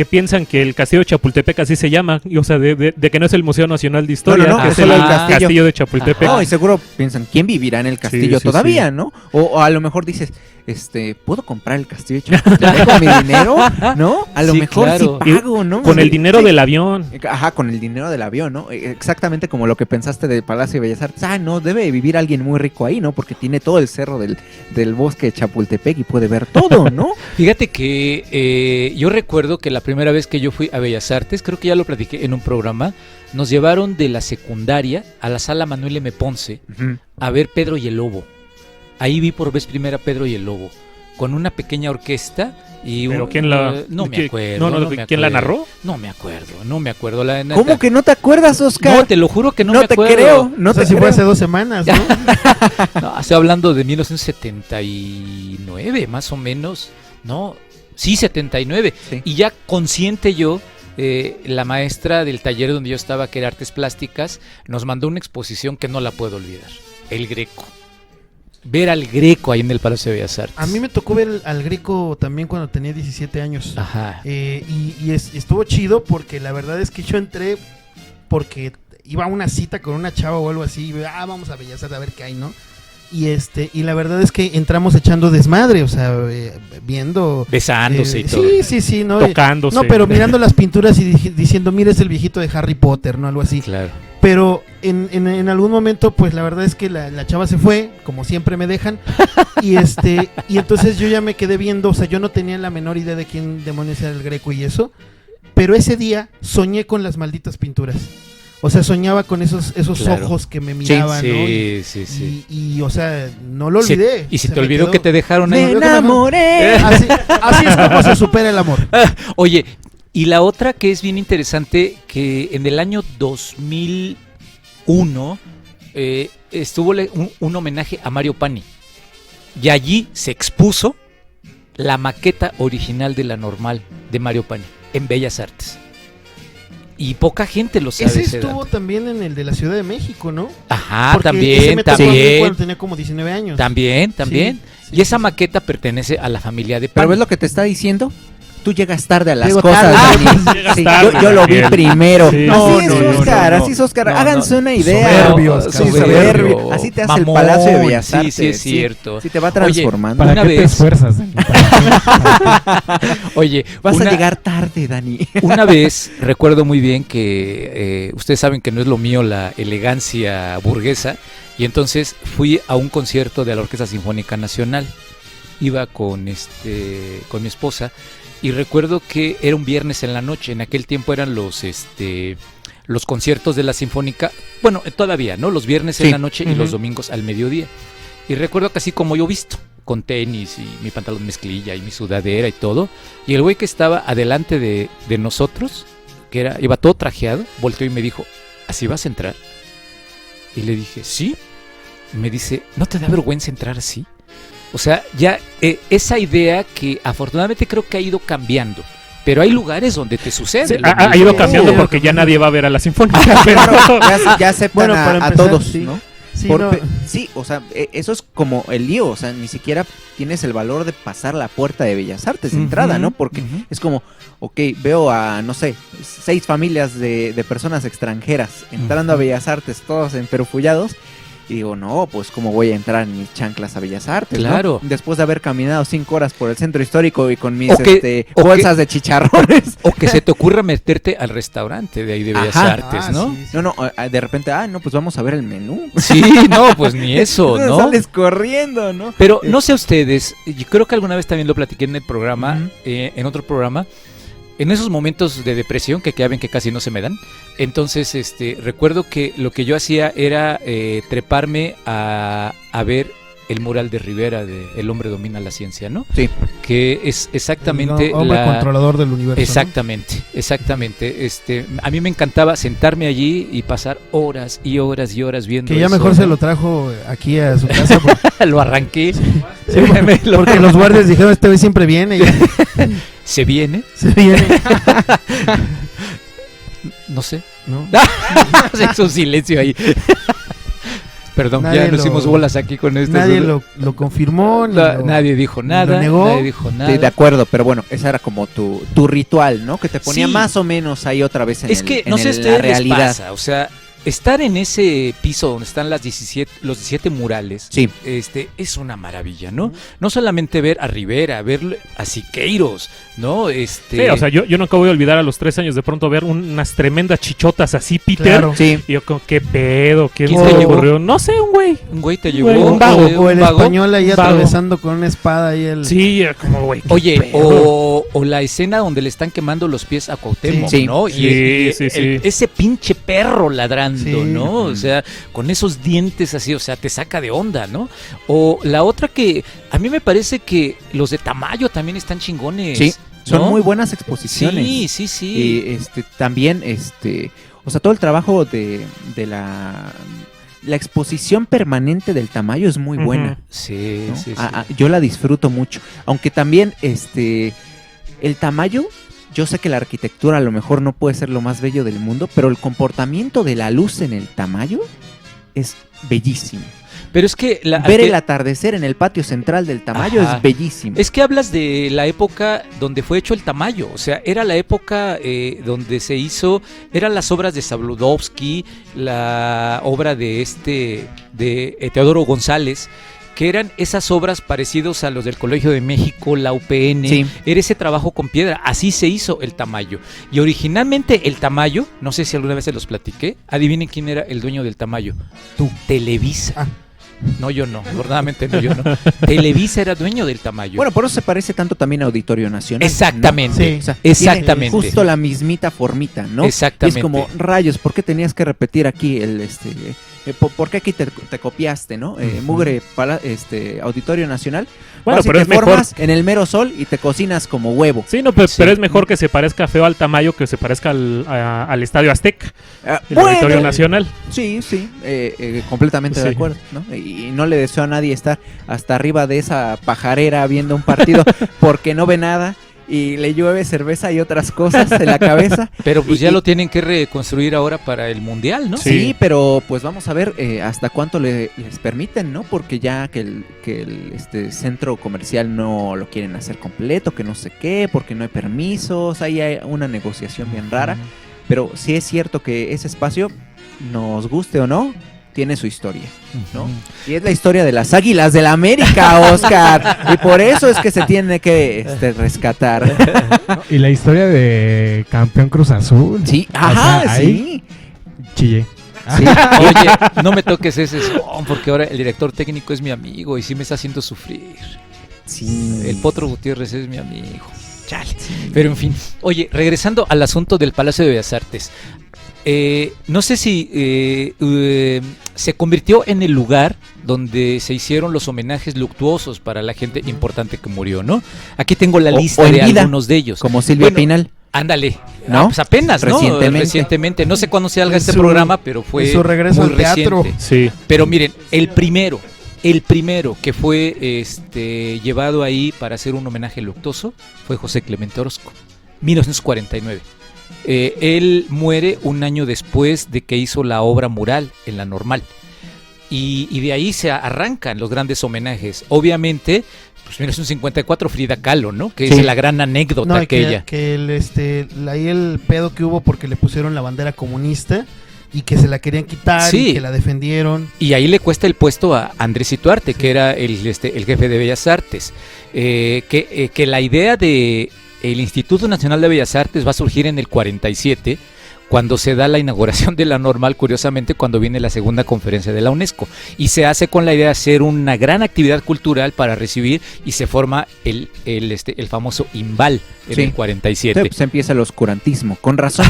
piensan que el Castillo de Chapultepec así se llama, y, o sea, de que no es el Museo Nacional de Historia, No, que es solo el el castillo. Castillo de Chapultepec. No, y seguro piensan, ¿quién vivirá en el castillo Sí, sí, todavía, sí. no? O a lo mejor dices, ¿puedo comprar el castillo de Chapultepec con mi dinero? ¿No? A lo Sí, mejor claro. sí pago, ¿no? Con el dinero Sí. del avión. Ajá, con el dinero del avión, ¿no? Exactamente como lo que pensaste del Palacio de Bellas Artes. No, debe vivir alguien muy rico ahí, ¿no? Porque tiene todo el cerro del bosque de Chapultepec y puede ver todo, ¿no? Fíjate que yo recuerdo que la primera vez que yo fui a Bellas Artes, creo que ya lo platiqué en un programa, nos llevaron de la secundaria a la sala Manuel M. Ponce a ver Pedro y el Lobo. Ahí vi por vez primera Pedro y el Lobo, con una pequeña orquesta y ¿Pero quién la...? no me acuerdo. me ¿Quién la acuerdo. narró? No me acuerdo. La neta. ¿Cómo que no te acuerdas, Oscar? No, te lo juro que no No me te acuerdo. creo, no o sea, te si fue creo. hace 2 semanas, ¿no? No, estoy hablando de 1979, más o menos. No, sí, 79. Sí. Y ya consciente yo, la maestra del taller donde yo estaba, que era Artes Plásticas, nos mandó una exposición que no la puedo olvidar. El Greco. Ver al Greco ahí en el Palacio de Bellas Artes. A mí me tocó ver al Greco también cuando tenía 17 años. Ajá. Estuvo chido porque la verdad es que yo entré porque iba a una cita con una chava o algo así. Y, vamos a Bellas Artes a ver qué hay, ¿no? Y la verdad es que entramos echando desmadre, o sea, viendo... Besándose y todo. Sí, ¿no? Tocándose. No, pero mirando las pinturas y diciendo, mira, es el viejito de Harry Potter, ¿no? Algo así. Claro. Pero en algún momento, pues la verdad es que la chava se fue, como siempre me dejan, y entonces yo ya me quedé viendo, o sea, yo no tenía la menor idea de quién demonios era el Greco y eso, pero ese día soñé con las malditas pinturas. O sea, soñaba con esos Claro. ojos que me miraban, ¿no? Sí. Y, o sea, no lo olvidé. Y si Se te me olvidó quedó. que te dejaron Me ahí. enamoré. Así es como se supera el amor. Oye, y la otra que es bien interesante, que en el año 2001 estuvo un homenaje a Mario Pani. Y allí se expuso la maqueta original de la normal de Mario Pani en Bellas Artes. Y poca gente lo sabe. Ese ese estuvo dato. también en el de la Ciudad de México, ¿no? Ajá, Porque ese también, me tocó a mí también. cuando tenía como 19 años. También. Sí, Y esa maqueta pertenece a la familia de ¿Pero Pani. ves lo que te está diciendo? Tú llegas tarde a las Llego cosas, tarde. Dani. Llegas Sí, tarde, yo lo vi Gabriel. primero. Sí. Así No, es, no, Oscar, no, no. así es, Oscar. No, Háganse no. una idea. Soberbio, Oscar, Sí, soberbio. Así te hace Mamón. el Palacio de Bellas Sí, Artes. sí, es cierto. Sí, te va transformando. ¿Para Una qué te vez- esfuerzas, Dani? Oye, Vas una- a llegar tarde, Dani. Una vez recuerdo muy bien que ustedes saben que no es lo mío la elegancia burguesa, y entonces fui a un concierto de la Orquesta Sinfónica Nacional. Iba con mi esposa y recuerdo que era un viernes en la noche. En aquel tiempo eran los conciertos de la Sinfónica, bueno, todavía, ¿no? Los viernes en Sí. la noche y los domingos al mediodía. Y recuerdo que así como yo visto, con tenis y mi pantalón mezclilla y mi sudadera y todo, y el güey que estaba adelante de nosotros, que iba todo trajeado, volteó y me dijo, ¿así vas a entrar? Y le dije, sí. Y me dice, ¿no te da vergüenza entrar así? O sea, ya esa idea que afortunadamente creo que ha ido cambiando, pero hay lugares donde te sucede. Sí, lo ha mismo. ido cambiando Sí, porque ya nadie va a ver a la Sinfónica. Pero Claro, ya aceptan Bueno, para a empezar, todos, sí. ¿no? Sí, Por- no, sí, o sea, eso es como el lío, o sea, ni siquiera tienes el valor de pasar la puerta de Bellas Artes de entrada, ¿no? Porque Ujú. es como, ok, veo a, no sé, 6 familias de personas extranjeras entrando a Bellas Artes, todos enferfullados, Y digo, no, pues cómo voy a entrar en mis chanclas a Bellas Artes, ¿no? Claro. Después de haber caminado 5 horas por el centro histórico y con mis O bolsas de chicharrones. O que se te ocurra meterte al restaurante de ahí de Bellas Ajá. Artes, ¿no? Sí, sí. No, de repente, no, pues vamos a ver el menú. Sí, no, pues ni eso, ¿no? Sales corriendo, ¿no? Pero no sé ustedes, yo creo que alguna vez también lo platiqué en el programa, Ujú. en otro programa, en esos momentos de depresión que ya ven que casi no se me dan. Entonces, recuerdo que lo que yo hacía era treparme a ver el mural de Rivera de El hombre domina la ciencia, ¿no? Sí. Que es exactamente El hombre controlador del universo. ¿no? Exactamente. A mí me encantaba sentarme allí y pasar horas y horas y horas viendo Que ya eso, mejor ¿no? se lo trajo aquí a su casa. Lo arranqué. Porque los guardias dijeron, este güey siempre viene. Y Se viene. se viene. No sé. ¿no? Se hizo un silencio ahí. Perdón, Nadie ya nos lo- hicimos bolas aquí con esto. Nadie lo confirmó. ni lo- Nadie dijo nada. negó. Nadie dijo nada. Sí, de acuerdo, pero bueno, ese era como tu ritual, ¿no? Que te ponía Sí. más o menos ahí otra vez en Es que no sé la a ustedes les realidad. pasa, o sea, estar en ese piso donde están los 17 murales, Sí. es una maravilla, ¿no? No solamente ver a Rivera, ver a Siqueiros, ¿no? Sí, o sea, yo nunca voy a olvidar a los 3 años de pronto ver unas tremendas chichotas así, Peter. Claro. Sí. Y yo como, ¿qué pedo? ¿Quién ¿Quién se te le llevó? ocurrió? No sé, un güey. un güey te Un llevó, güey, Un vago, o el vago. español ahí vago. atravesando con una espada ahí el... Sí, como, güey. ¿qué Oye, pedo? o la escena donde le están quemando los pies a Cuauhtémoc, Sí. ¿no? Sí, sí. Ese pinche perro ladrando, Sí. ¿no? O sea, con esos dientes así, o sea, te saca de onda, ¿no? O la otra que a mí me parece que los de Tamayo también están chingones. Sí, son ¿no? muy buenas exposiciones. Sí. Y también, o sea, todo el trabajo de la exposición permanente del Tamayo es muy Ujú. buena. Sí, ¿no? sí. Yo la disfruto mucho. Aunque también, el Tamayo, yo sé que la arquitectura a lo mejor no puede ser lo más bello del mundo, pero el comportamiento de la luz en el Tamayo es bellísimo. Pero es que Ver el atardecer en el patio central del Tamayo Ajá. es bellísimo. Es que hablas de la época donde fue hecho el Tamayo, o sea, era la época donde se hizo, eran las obras de Sabludovsky, la obra de Teodoro González, que eran esas obras parecidos a los del Colegio de México, la UPN, Sí. era ese trabajo con piedra, así se hizo el Tamayo. Y originalmente el Tamayo, no sé si alguna vez se los platiqué, adivinen quién era el dueño del Tamayo. Tú. Televisa. Ah. No, yo no, verdaderamente no, yo no. Televisa era dueño del Tamayo. Bueno, por eso se parece tanto también a Auditorio Nacional. Exactamente. Sí. O sea, Exactamente. tiene justo la mismita formita, ¿no? Exactamente. Y es como, rayos, ¿por qué tenías que repetir aquí ¿por qué aquí te copiaste, no? Mugre Auditorio Nacional. Bueno, Vas y pero te es mejor. formas en el mero sol y te cocinas como huevo. Sí, no, pero, Sí. pero es mejor que se parezca feo al Tamayo que se parezca al Estadio Azteca, el Bueno, Auditorio Nacional. Sí, completamente de Sí. acuerdo, ¿no? Y no le deseo a nadie estar hasta arriba de esa pajarera viendo un partido porque no ve nada y le llueve cerveza y otras cosas en la cabeza. Pero pues Y- ya y- lo tienen que reconstruir ahora para el Mundial, ¿no? Sí. Sí, pero pues vamos a ver hasta cuánto les permiten, ¿no? Porque ya que el centro comercial no lo quieren hacer completo, que no sé qué, porque no hay permisos, ahí hay una negociación bien rara. Pero sí es cierto que ese espacio, nos guste o no, tiene su historia, ¿no? Y es la historia de las Águilas del la América, Oscar. Y por eso es que se tiene que rescatar. ¿no? Y la historia de campeón Cruz Azul. Sí, O sea, ajá, ahí sí. chillé. Sí. Oye, no me toques ese son, porque ahora el director técnico es mi amigo y sí me está haciendo sufrir. Sí. El Potro Gutiérrez es mi amigo. Chale. Pero en fin. Oye, regresando al asunto del Palacio de Bellas Artes. No sé si se convirtió en el lugar donde se hicieron los homenajes luctuosos para la gente importante que murió, ¿no? Aquí tengo la O lista en de vida, algunos de ellos. Como Silvia Bueno, Pinal. Ándale, ¿No? Pues apenas, ¿no? Recientemente. Recientemente. No sé cuándo se haga En este su- programa, pero fue en su regreso muy al teatro. reciente. Sí. Pero miren, el primero que fue llevado ahí para hacer un homenaje luctuoso fue José Clemente Orozco, 1949. Él muere un año después de que hizo la obra mural en la Normal. Y de ahí se arrancan los grandes homenajes. Obviamente, pues 1954 Frida Kahlo, ¿no? Que Sí. es la gran anécdota No, y aquella. que ahí el pedo que hubo porque le pusieron la bandera comunista y que se la querían quitar Sí. y que la defendieron. Y ahí le cuesta el puesto a Andrés Ituarte, que era el jefe de Bellas Artes. Que la idea de el Instituto Nacional de Bellas Artes va a surgir en el 47, cuando se da la inauguración de la Normal, curiosamente cuando viene la segunda conferencia de la UNESCO, y se hace con la idea de hacer una gran actividad cultural para recibir, y se forma el famoso IMBAL en Sí. el 47. Pues empieza el oscurantismo, con razón.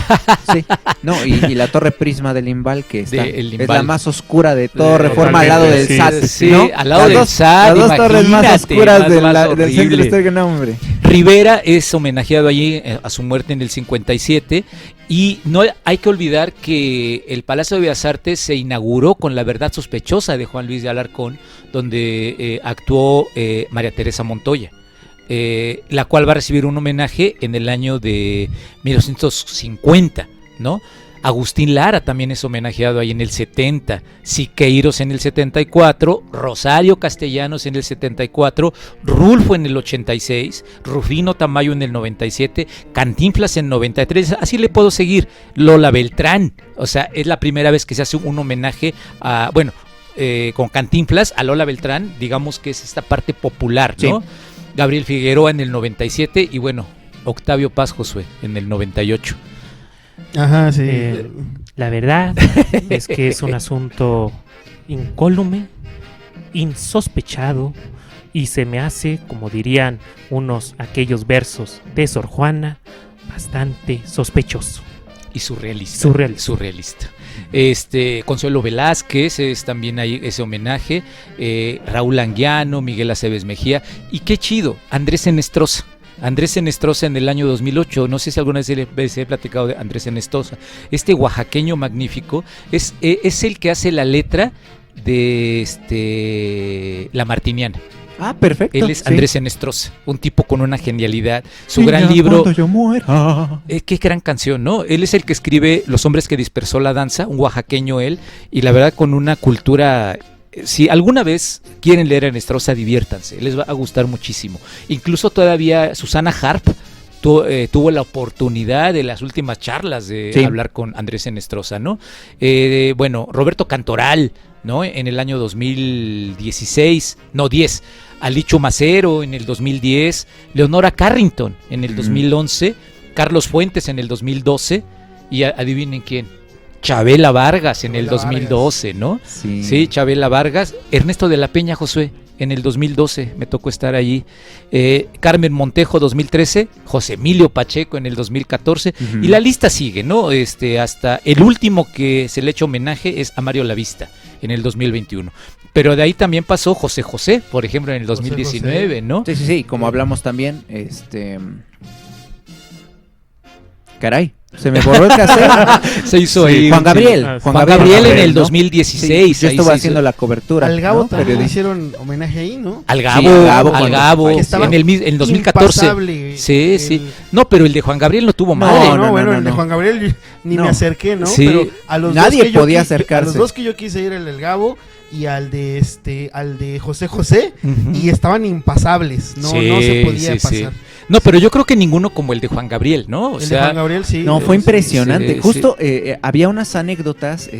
Sí. No, y la torre prisma del Imbal, que está, El es Imbal. la más oscura de todo Reforma, al Totalmente, lado del sí, SAT. sí, ¿no? al lado Las del dos- SAT, Las dos torres más imagínate, oscuras más del centro horrible. histórico, no, hombre. Rivera es homenajeado allí a su muerte en el 57, y no hay que olvidar que el Palacio de Bellas Artes se inauguró con La verdad sospechosa de Juan Luis de Alarcón, donde actuó María Teresa Montoya, la cual va a recibir un homenaje en el año de 1950, ¿no? Agustín Lara también es homenajeado ahí en el 70, Siqueiros en el 74, Rosario Castellanos en el 74, Rulfo en el 86, Rufino Tamayo en el 97, Cantinflas en 93, así le puedo seguir, Lola Beltrán, o sea, es la primera vez que se hace un homenaje a, con Cantinflas a Lola Beltrán, digamos que es esta parte popular, ¿no? Sí. Gabriel Figueroa en el 97 y bueno, Octavio Paz Josué en el 98. Ajá, sí. La verdad es que es un asunto incólume, insospechado, y se me hace, como dirían aquellos versos de Sor Juana, bastante sospechoso. Y surrealista. Surrealista. Consuelo Velázquez es también ahí ese homenaje, Raúl Anguiano, Miguel Aceves Mejía, y qué chido, Andrés Enestrosa en el año 2008, no sé si alguna vez he platicado de Andrés Enestrosa, este oaxaqueño magnífico, es el que hace la letra de La Martiniana. Ah, perfecto. Él es sí. Andrés Enestrosa, un tipo con una genialidad. Su Niña, gran libro, cuando yo muera. qué gran canción, ¿no? Él es el que escribe Los hombres que dispersó la danza, un oaxaqueño él, y la verdad con una cultura. Si alguna vez quieren leer a Enestrosa, diviértanse, les va a gustar muchísimo. Incluso todavía Susana Harp tuvo la oportunidad de las últimas charlas de hablar con Andrés Enestrosa, ¿no? Roberto Cantoral, ¿no? En el año 2010, Alicho Macero en el 2010, Leonora Carrington en el 2011, Carlos Fuentes en el 2012, y adivinen quién, Chabela Vargas en el 2012, ¿no? Sí, Chabela Vargas, Ernesto de la Peña, Josué, en el 2012, me tocó estar allí, Carmen Montejo 2013, José Emilio Pacheco en el 2014, y la lista sigue, ¿no? Hasta el último que se le ha hecho homenaje es a Mario Lavista en el 2021. Pero de ahí también pasó José José, por ejemplo, en el 2019, ¿no? Sí, como hablamos también, caray, se me borró el cassette. Se hizo Sí, ahí Juan Gabriel. Juan Gabriel en el ¿no? 2016. Sí, yo ahí estuve se haciendo hizo. la cobertura. Al Gabo ¿no? también le Periodista. hicieron homenaje ahí, ¿no? Al Sí, Gabo, al Gabo, que estaba en el 2014. impasable Sí, el- sí. No, pero el de Juan Gabriel no tuvo No, madre. No, bueno, no, el de no. Juan Gabriel yo ni No. me acerqué, ¿no? Sí. Pero a los Nadie dos que yo podía a los acercarse. dos que yo quise ir, el del Gabo y al de José José, Ujú. y estaban impasables, no, Sí, no se podía sí, sí. pasar. No, pero yo creo que ninguno como el de Juan Gabriel, ¿no? O El de sea, Juan Gabriel sí. No, fue sí. impresionante. sí, Justo había unas anécdotas.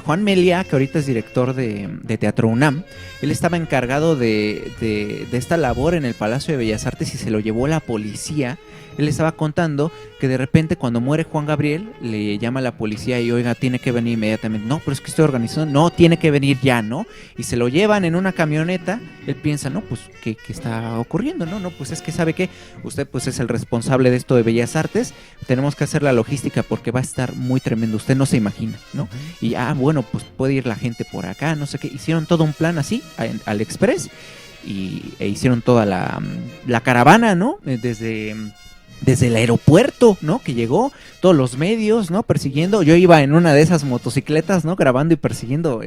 Juan Melia, que ahorita es director de Teatro UNAM, él estaba encargado de esta labor en el Palacio de Bellas Artes y se lo llevó la policía. Él estaba contando que de repente cuando muere Juan Gabriel le llama a la policía y oiga, tiene que venir inmediatamente. No, pero es que estoy organizando. No, tiene que venir ya, ¿no? Y se lo llevan en una camioneta. Él piensa, no, pues, ¿qué está ocurriendo? No, pues es que sabe que usted pues es el responsable de esto de Bellas Artes. Tenemos que hacer la logística porque va a estar muy tremendo. Usted no se imagina, ¿no? Y bueno, pues puede ir la gente por acá, no sé qué. Hicieron todo un plan así, al express. E hicieron toda la caravana, ¿no? Desde el aeropuerto, ¿no? Que llegó, todos los medios, ¿no? Persiguiendo. Yo iba en una de esas motocicletas, ¿no? Grabando y persiguiendo,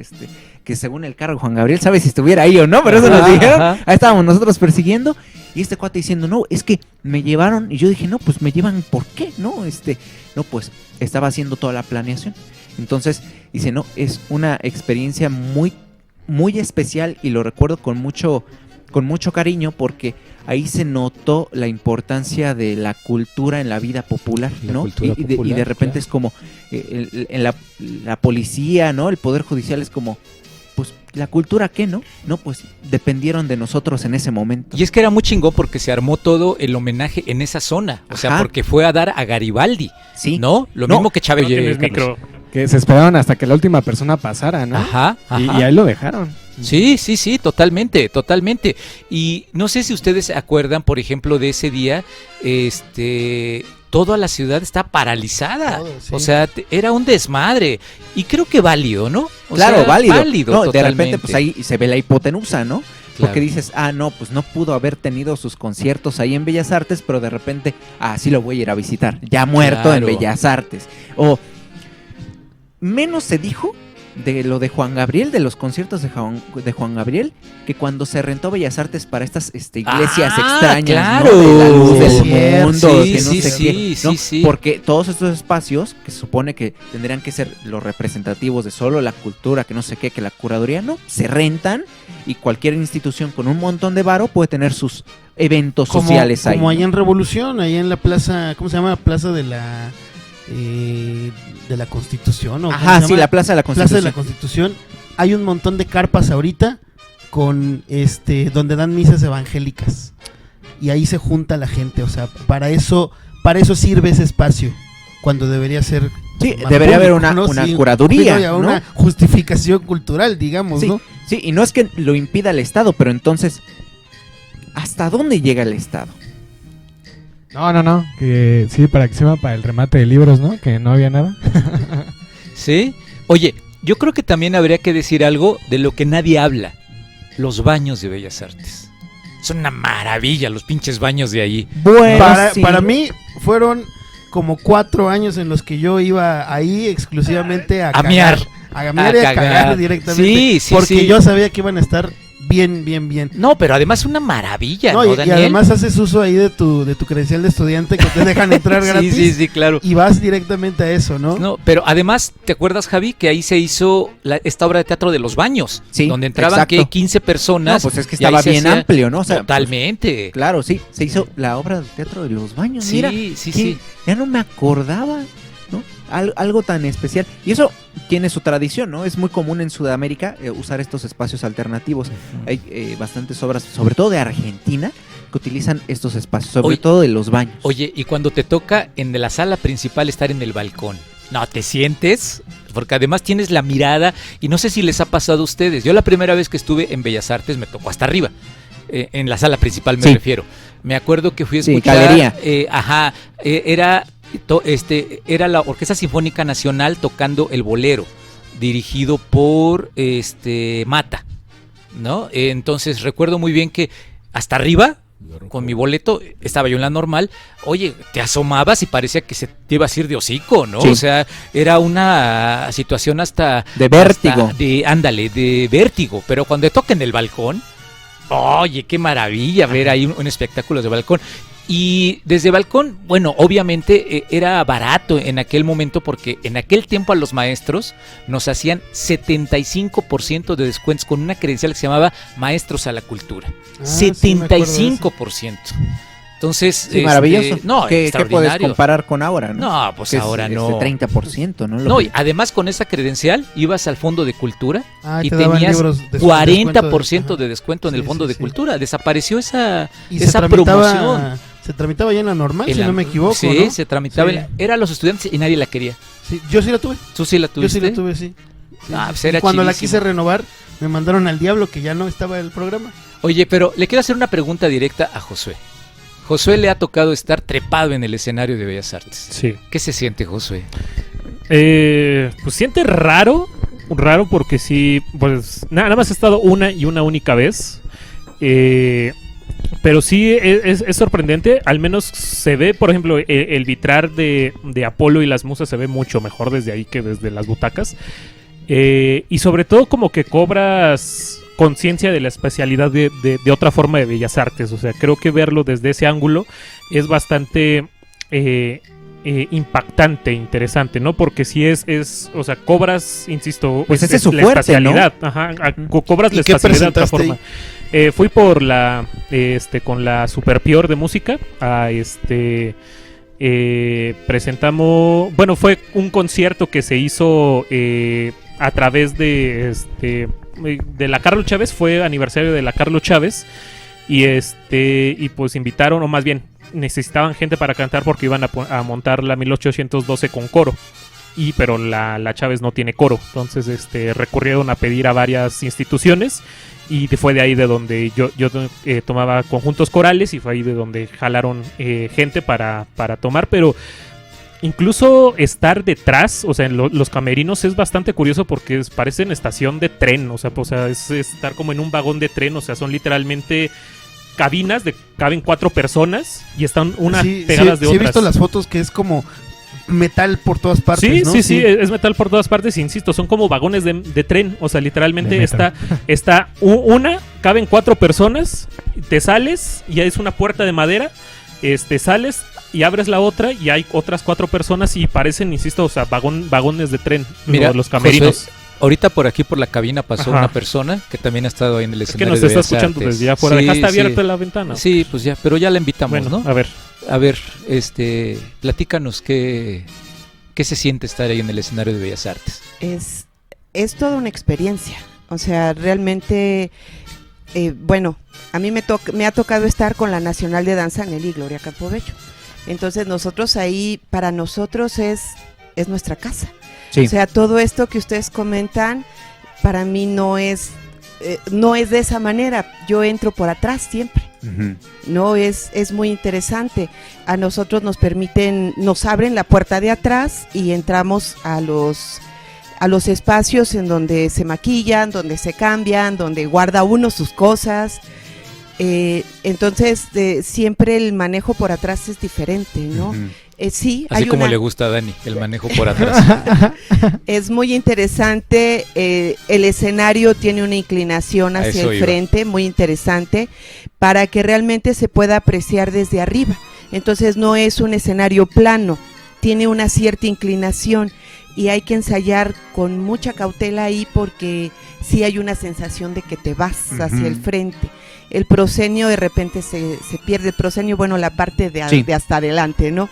que según el carro de Juan Gabriel, sabe si estuviera ahí o no, pero eso nos dijeron. Ajá. Ahí estábamos nosotros persiguiendo. Y este cuate diciendo, no, es que me llevaron. Y yo dije, no, pues me llevan, ¿por qué? No, no, pues estaba haciendo toda la planeación. Entonces, dice, no, es una experiencia muy, muy especial y lo recuerdo con mucho con mucho cariño porque ahí se notó la importancia de la cultura en la vida popular, La ¿no? cultura Y popular, de repente claro. es como en la policía, ¿no? El poder judicial es como, pues, ¿la cultura qué, no? No, pues dependieron de nosotros en ese momento. Y es que era muy chingón porque se armó todo el homenaje en esa zona. O sea, Ajá. porque fue a dar a Garibaldi. Sí. ¿No? Lo No, mismo que Chávez. No tienes Carlos. micro. Que se esperaron hasta que la última persona pasara, ¿no? Ajá, ajá. Y ahí lo dejaron. Sí, totalmente, totalmente. Y no sé si ustedes se acuerdan, por ejemplo, de ese día, toda la ciudad está paralizada. Todo, sí. O sea, era un desmadre. Y creo que válido, ¿no? O Claro, sea, válido. No, de totalmente. repente, pues ahí se ve la hipotenusa, ¿no? Claro. Porque dices, no, pues no pudo haber tenido sus conciertos ahí en Bellas Artes, pero de repente, sí lo voy a ir a visitar. Ya muerto en Claro. Bellas Artes. O menos se dijo de lo de Juan Gabriel, de los conciertos de Juan Gabriel, que cuando se rentó Bellas Artes para estas iglesias extrañas, claro. ¿no? De la luz del Cierto. mundo, Sí, que no sí, sé sí, qué, ¿no? sí, sí. Porque todos estos espacios, que se supone que tendrían que ser los representativos de solo la cultura, que no sé qué, que la curaduría, no, se rentan y cualquier institución con un montón de varo puede tener sus eventos sociales ahí. Como ¿no? allá en Revolución, allá en la plaza, ¿cómo se llama? Plaza de la Constitución. ¿O cómo Ajá, se sí, llama? la Plaza de la Plaza Constitución. de la Constitución. Hay un montón de carpas ahorita con donde dan misas evangélicas. Y ahí se junta la gente, o sea, para eso sirve ese espacio. Cuando debería ser Sí, más debería haber público, una Sí, curaduría, digo, ¿no? una justificación cultural, digamos, Sí, ¿no? sí, y no es que lo impida el Estado, pero entonces, ¿hasta dónde llega el Estado? No. Que sí, para que se iba para el remate de libros, ¿no? Que no había nada. ¿Sí? Oye, yo creo que también habría que decir algo de lo que nadie habla. Los baños de Bellas Artes. Son una maravilla los pinches baños de ahí. Bueno, Para mí fueron como 4 años en los que yo iba ahí exclusivamente a mear. A mear y a cagar directamente. Sí, porque sí. yo sabía que iban a estar bien. No, pero además una maravilla, ¿no, No, y Daniel? además haces uso ahí de tu credencial de estudiante que te dejan entrar gratis. Sí, claro. Y vas directamente a eso, ¿no? No, pero además, ¿te acuerdas, Javi, que ahí se hizo esta obra de teatro de los baños? Sí, donde entraban exacto. que 15 personas. No, pues es que y ahí estaba se bien hacía- amplio, ¿no? O sea, Totalmente. pues, claro, sí, se hizo la obra de teatro de los baños. Sí, Mira, sí, que sí. ya no me acordaba, ¿no? Algo tan especial. Y eso tiene su tradición, ¿no? Es muy común en Sudamérica usar estos espacios alternativos. Hay bastantes obras, sobre todo de Argentina, que utilizan estos espacios, sobre Oye, todo de los baños. Oye, y cuando te toca en la sala principal estar en el balcón, no te sientes, porque además tienes la mirada, y no sé si les ha pasado a ustedes. Yo la primera vez que estuve en Bellas Artes me tocó hasta arriba, en la sala principal me Sí. refiero. Me acuerdo que fui a Sí, escuchar, galería. era la Orquesta Sinfónica Nacional tocando el bolero, dirigido por Mata, ¿no? Entonces recuerdo muy bien que hasta arriba, con mi boleto, estaba yo en la normal. Oye, te asomabas y parecía que se te ibas a ir de hocico, ¿no? Sí. O sea, era una situación hasta De vértigo. hasta de vértigo. Pero cuando te toca en el balcón, oye, qué maravilla ver ahí un espectáculo de balcón. Y desde balcón, bueno, obviamente era barato en aquel momento porque en aquel tiempo a los maestros nos hacían 75% de descuentos con una credencial que se llamaba Maestros a la Cultura. Sí, me acuerdo de eso. 75%. Entonces, Sí, maravilloso. No, ¿Qué puedes extraordinario. comparar con ahora, no? No, pues Que es, ahora no. 30%, ¿no? No, y además con esa credencial ibas al Fondo de Cultura Ah, y te daban tenías libros de 40% ajá. de descuento en el Sí, Fondo sí, de sí. Cultura. Desapareció esa Y promoción. se tramitaba ya en la normal, En si la- no me equivoco, Sí, ¿no? se tramitaba. Sí. Era los estudiantes y nadie la quería. Sí, yo sí la tuve. ¿Tú sí la Yo tuviste? sí la tuve, sí. Sí, Ah, sí, pues sí. era Cuando la chidísimo. quise renovar, me mandaron al diablo que ya no estaba el programa. Oye, pero le quiero hacer una pregunta directa a Josué. Josué le ha tocado estar trepado en el escenario de Bellas Artes. Sí. ¿Qué se siente, Josué? Pues siente raro porque sí, pues nada más he estado una única vez. Pero sí es sorprendente, al menos se ve, por ejemplo, el vitrar de Apolo y las musas se ve mucho mejor desde ahí que desde las butacas. Y sobre todo como que cobras conciencia de la especialidad de otra forma de Bellas Artes. O sea, creo que verlo desde ese ángulo es bastante impactante, interesante, ¿no? Porque si o sea, cobras, insisto, Pues ese es su la fuerte, espacialidad. Ajá, cobras ¿Y la qué espacialidad de otra presentaste forma. ahí? Fui por con la Super Pior de música a presentamos, bueno, fue un concierto que se hizo a través de la Carlos Chávez, fue aniversario de la Carlos Chávez y pues invitaron, o más bien necesitaban gente para cantar porque iban a montar la 1812 con coro. Pero la Chávez no tiene coro, entonces recurrieron a pedir a varias instituciones y fue de ahí de donde yo tomaba conjuntos corales y fue ahí de donde jalaron gente para tomar, pero incluso estar detrás, o sea, en los camerinos es bastante curioso porque parecen estación de tren, o sea, es estar como en un vagón de tren, o sea, son literalmente cabinas caben 4 personas y están unas pegadas de otras. Sí, he visto las fotos que es como metal por todas partes, sí, ¿no? Sí, es metal por todas partes, insisto, son como vagones de tren, o sea, literalmente caben 4 personas, te sales y es una puerta de madera, sales y abres la otra y hay otras 4 personas y parecen, insisto, o sea, vagones de tren. Mira, los camerinos. José, ahorita por aquí por la cabina pasó Ajá. una persona que también ha estado ahí en el escenario. Es que nos está escuchando desde allá afuera. ¿Dejaste abierta la ventana? Sí, pues ya, pero ya la invitamos, bueno, ¿no? A ver, platícanos qué se siente estar ahí en el escenario de Bellas Artes. Es toda una experiencia, o sea, realmente, bueno, a mí me ha tocado estar con la Nacional de Danza Nelly Gloria Campobello, entonces nosotros ahí, para nosotros es nuestra casa, Sí. O sea, todo esto que ustedes comentan, para mí no es de esa manera, yo entro por atrás siempre. Ujú. No, es muy interesante. A nosotros nos abren la puerta de atrás y entramos a los espacios en donde se maquillan, donde se cambian, donde guarda uno sus cosas. Entonces, siempre el manejo por atrás es diferente, ¿no? Ujú. Sí, Así hay como le gusta a Dani, el manejo por atrás. es muy interesante, el escenario tiene una inclinación A hacia eso el iba. frente, muy interesante, para que realmente se pueda apreciar desde arriba. Entonces no es un escenario plano, tiene una cierta inclinación y hay que ensayar con mucha cautela ahí porque sí hay una sensación de que te vas hacia el frente. El proscenio de repente se pierde, el proscenio, bueno, la parte de hasta adelante, ¿no?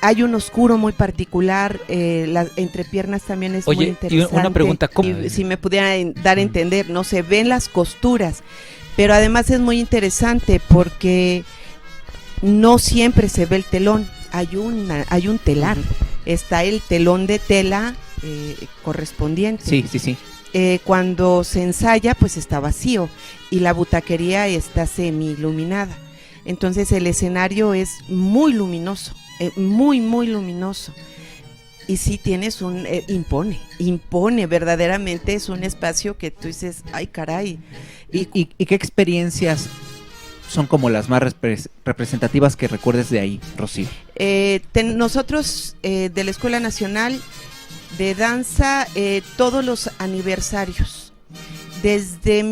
Hay un oscuro muy particular, las entrepiernas también es muy Oye, y interesante. una pregunta, ¿cómo? Y si me pudieran dar a entender, no se ven las costuras, pero además es muy interesante porque no siempre se ve el telón, hay un telar, está el telón de tela correspondiente. Sí. Cuando se ensaya, pues está vacío y la butaquería está semi iluminada. Entonces el escenario es muy luminoso, muy luminoso. Y sí tienes impone, verdaderamente es un espacio que tú dices, ay caray. ¿Y qué experiencias son como las más representativas que recuerdes de ahí, Rocío? Nosotros de la Escuela Nacional de Danza, todos los aniversarios. Desde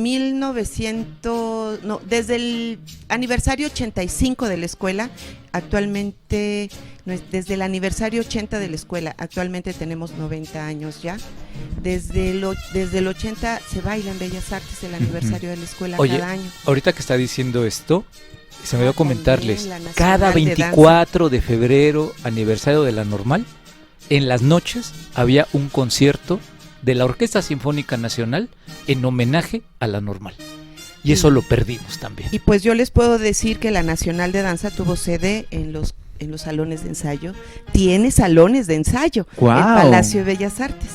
desde el aniversario 85 de la escuela, actualmente, desde el aniversario 80 de la escuela, actualmente tenemos 90 años ya. Desde el 80 se baila en Bellas Artes el aniversario de la escuela. Oye, cada año. Ahorita que está diciendo esto, se me dio a comentarles, También la cada Nacional de 24 de febrero, aniversario de la Normal, en las noches había un concierto de la Orquesta Sinfónica Nacional en homenaje a la Normal. Y eso lo perdimos también. Y pues yo les puedo decir que la Nacional de Danza tuvo sede en los salones de ensayo. Tiene salones de ensayo. ¡Guau! El Palacio de Bellas Artes.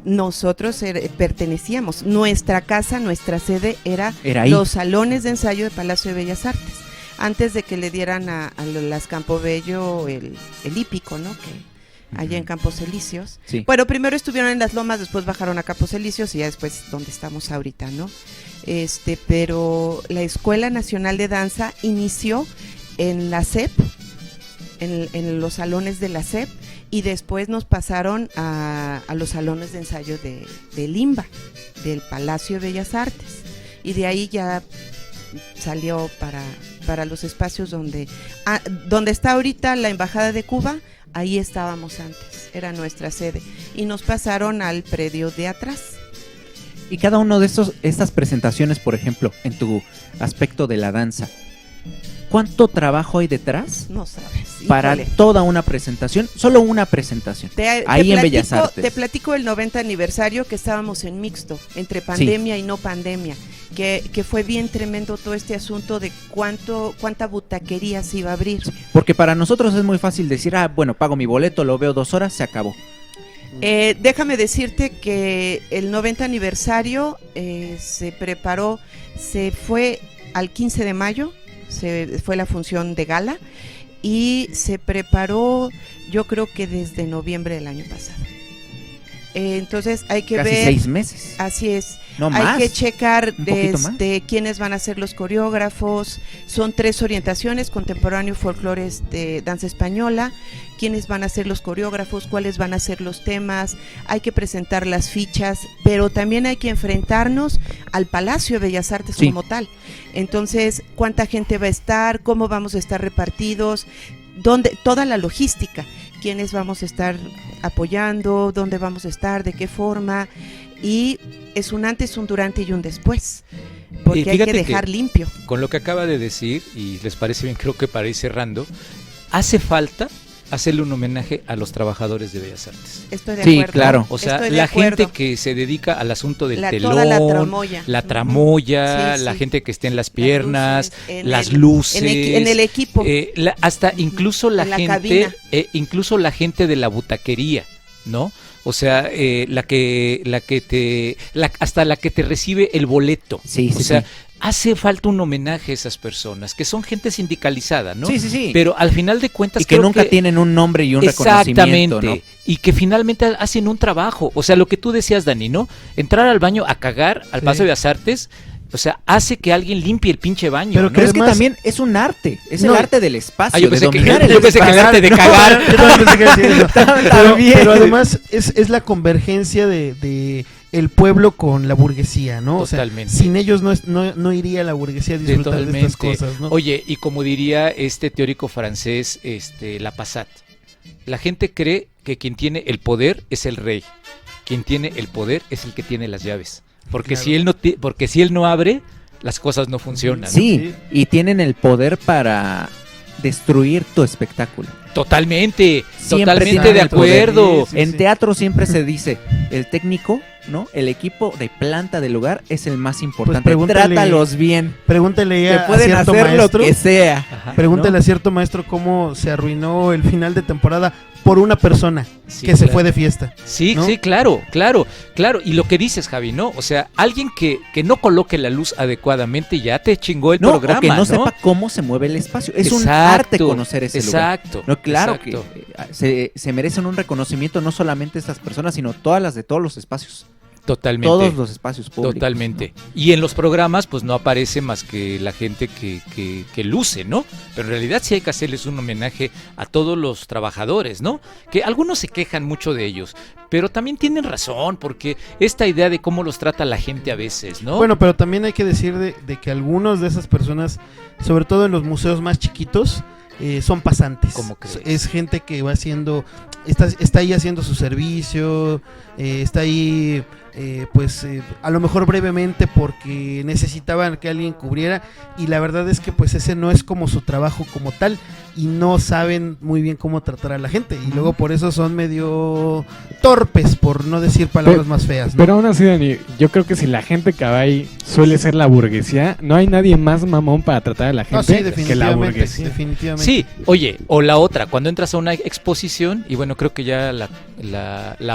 Nosotros pertenecíamos, nuestra casa, nuestra sede era ahí. los salones de ensayo de Palacio de Bellas Artes. Antes de que le dieran a las Campobello el hípico, ¿no? Que allá en Campos Elíseos. Sí. Bueno, primero estuvieron en Las Lomas, después bajaron a Campos Elíseos y ya después donde estamos ahorita, ¿no? Pero la Escuela Nacional de Danza inició en la SEP, en los salones de la SEP, y después nos pasaron a los salones de ensayo del IMBA, del Palacio de Bellas Artes, y de ahí ya salió para los espacios donde está ahorita la Embajada de Cuba. Ahí estábamos antes, era nuestra sede, y nos pasaron al predio de atrás. Y cada uno de estas presentaciones, por ejemplo, en tu aspecto de la danza, ¿cuánto trabajo hay detrás No sabes. para híjole. toda una presentación? Solo una presentación. Ahí en Bellas Artes. Te platico el 90 aniversario que estábamos en mixto, entre pandemia y no pandemia, que fue bien tremendo todo este asunto de cuánta butaquería se iba a abrir. Porque para nosotros es muy fácil decir, bueno, pago mi boleto, lo veo 2 horas, se acabó. Déjame decirte que el 90 aniversario se preparó, se fue al 15 de mayo, fue la función de gala y se preparó yo creo que desde noviembre del año pasado. Entonces hay que Casi ver... 6 meses. Así es. No Hay más. que checar Un poquito más. quiénes van a ser los coreógrafos. Son 3 orientaciones: contemporáneo, folclore, danza española. Quiénes van a ser los coreógrafos, cuáles van a ser los temas. Hay que presentar las fichas, pero también hay que enfrentarnos al Palacio de Bellas Artes Sí. como tal. Entonces, cuánta gente va a estar, cómo vamos a estar repartidos, toda la logística, quiénes vamos a estar apoyando, dónde vamos a estar, de qué forma. Y es un antes, un durante y un después, porque hay que fíjate dejar limpio. Con lo que acaba de decir, y les parece bien, creo que para ir cerrando, hace falta hacerle un homenaje a los trabajadores de Bellas Artes. Estoy de Sí, acuerdo. claro. O sea, Estoy de la acuerdo. gente que se dedica al asunto del telón, toda la tramoya. la Ujú. tramoya, Sí, la sí. gente que está en las piernas, las en luces, en el equipo. hasta incluso la En la gente, cabina. incluso la gente de la butaquería, ¿no? O sea, hasta la que te recibe el boleto. Sí, sí, o sea, sí. hace falta un homenaje a esas personas, que son gente sindicalizada, ¿no? Sí, sí, sí. Pero al final de cuentas y que creo nunca tienen un nombre y un reconocimiento, ¿no? y que finalmente hacen un trabajo. O sea, lo que tú decías, Dani, ¿no? Entrar al baño a cagar al Paso de Bellas Artes, o sea, hace que alguien limpie el pinche baño. Pero ¿no? Pero es que además- también es un arte, es No, el arte del espacio, yo de pensé que- dominar el yo pensé que el espacio. arte de cagar. Yo también pensé que iba a decir eso. pero, También. pero además es la convergencia de el pueblo con la burguesía, ¿no? O sea, Totalmente. sin ellos no iría la burguesía a disfrutar de estas cosas, ¿no? Oye, y como diría este teórico francés, Lapasat, la gente cree que quien tiene el poder es el rey. Quien tiene el poder es el que tiene las llaves. Porque Claro. si él no abre, las cosas no funcionan. ¿no? Sí, y tienen el poder para destruir tu espectáculo. Totalmente, Siempre totalmente tienen de el poder. acuerdo. Sí, En sí. teatro siempre se dice, el técnico, ¿no? El equipo de planta del lugar es el más importante. pregúntale- Trátalos bien. Pregúntale Te a pueden cierto hacer maestro, lo que sea. Ajá. pregúntale ¿no? a cierto maestro cómo se arruinó el final de temporada por una persona Sí, que se claro. fue de fiesta. Sí, ¿no? sí, claro. Y lo que dices, Javi, ¿no? O sea, alguien que no coloque la luz adecuadamente ya te chingó el No, programa, o que no, ¿no? sepa cómo se mueve el espacio. Es un Exacto, arte conocer ese lugar. Exacto. No, claro exacto. que se merecen un reconocimiento no solamente estas personas, sino todas las de todos los espacios. Totalmente. Todos los espacios públicos. Totalmente. ¿no? Y en los programas, pues no aparece más que la gente que luce, ¿no? Pero en realidad sí hay que hacerles un homenaje a todos los trabajadores, ¿no? Que algunos se quejan mucho de ellos, pero también tienen razón, porque esta idea de cómo los trata la gente a veces, ¿no? Bueno, pero también hay que decir de que algunos de esas personas, sobre todo en los museos más chiquitos, son pasantes. ¿Cómo crees? Es gente que va haciendo, está ahí haciendo su servicio, está ahí a lo mejor brevemente porque necesitaban que alguien cubriera, y la verdad es que pues ese no es como su trabajo como tal, y no saben muy bien cómo tratar a la gente, y luego por eso son medio torpes, por no decir palabras más feas, ¿no? Pero aún así, Dani, yo creo que si la gente que va ahí suele ser la burguesía, no hay nadie más mamón para tratar a la No, gente sí, que la definitivamente, burguesía. definitivamente. Sí, oye, o la otra, cuando entras a una exposición, y bueno, creo que ya la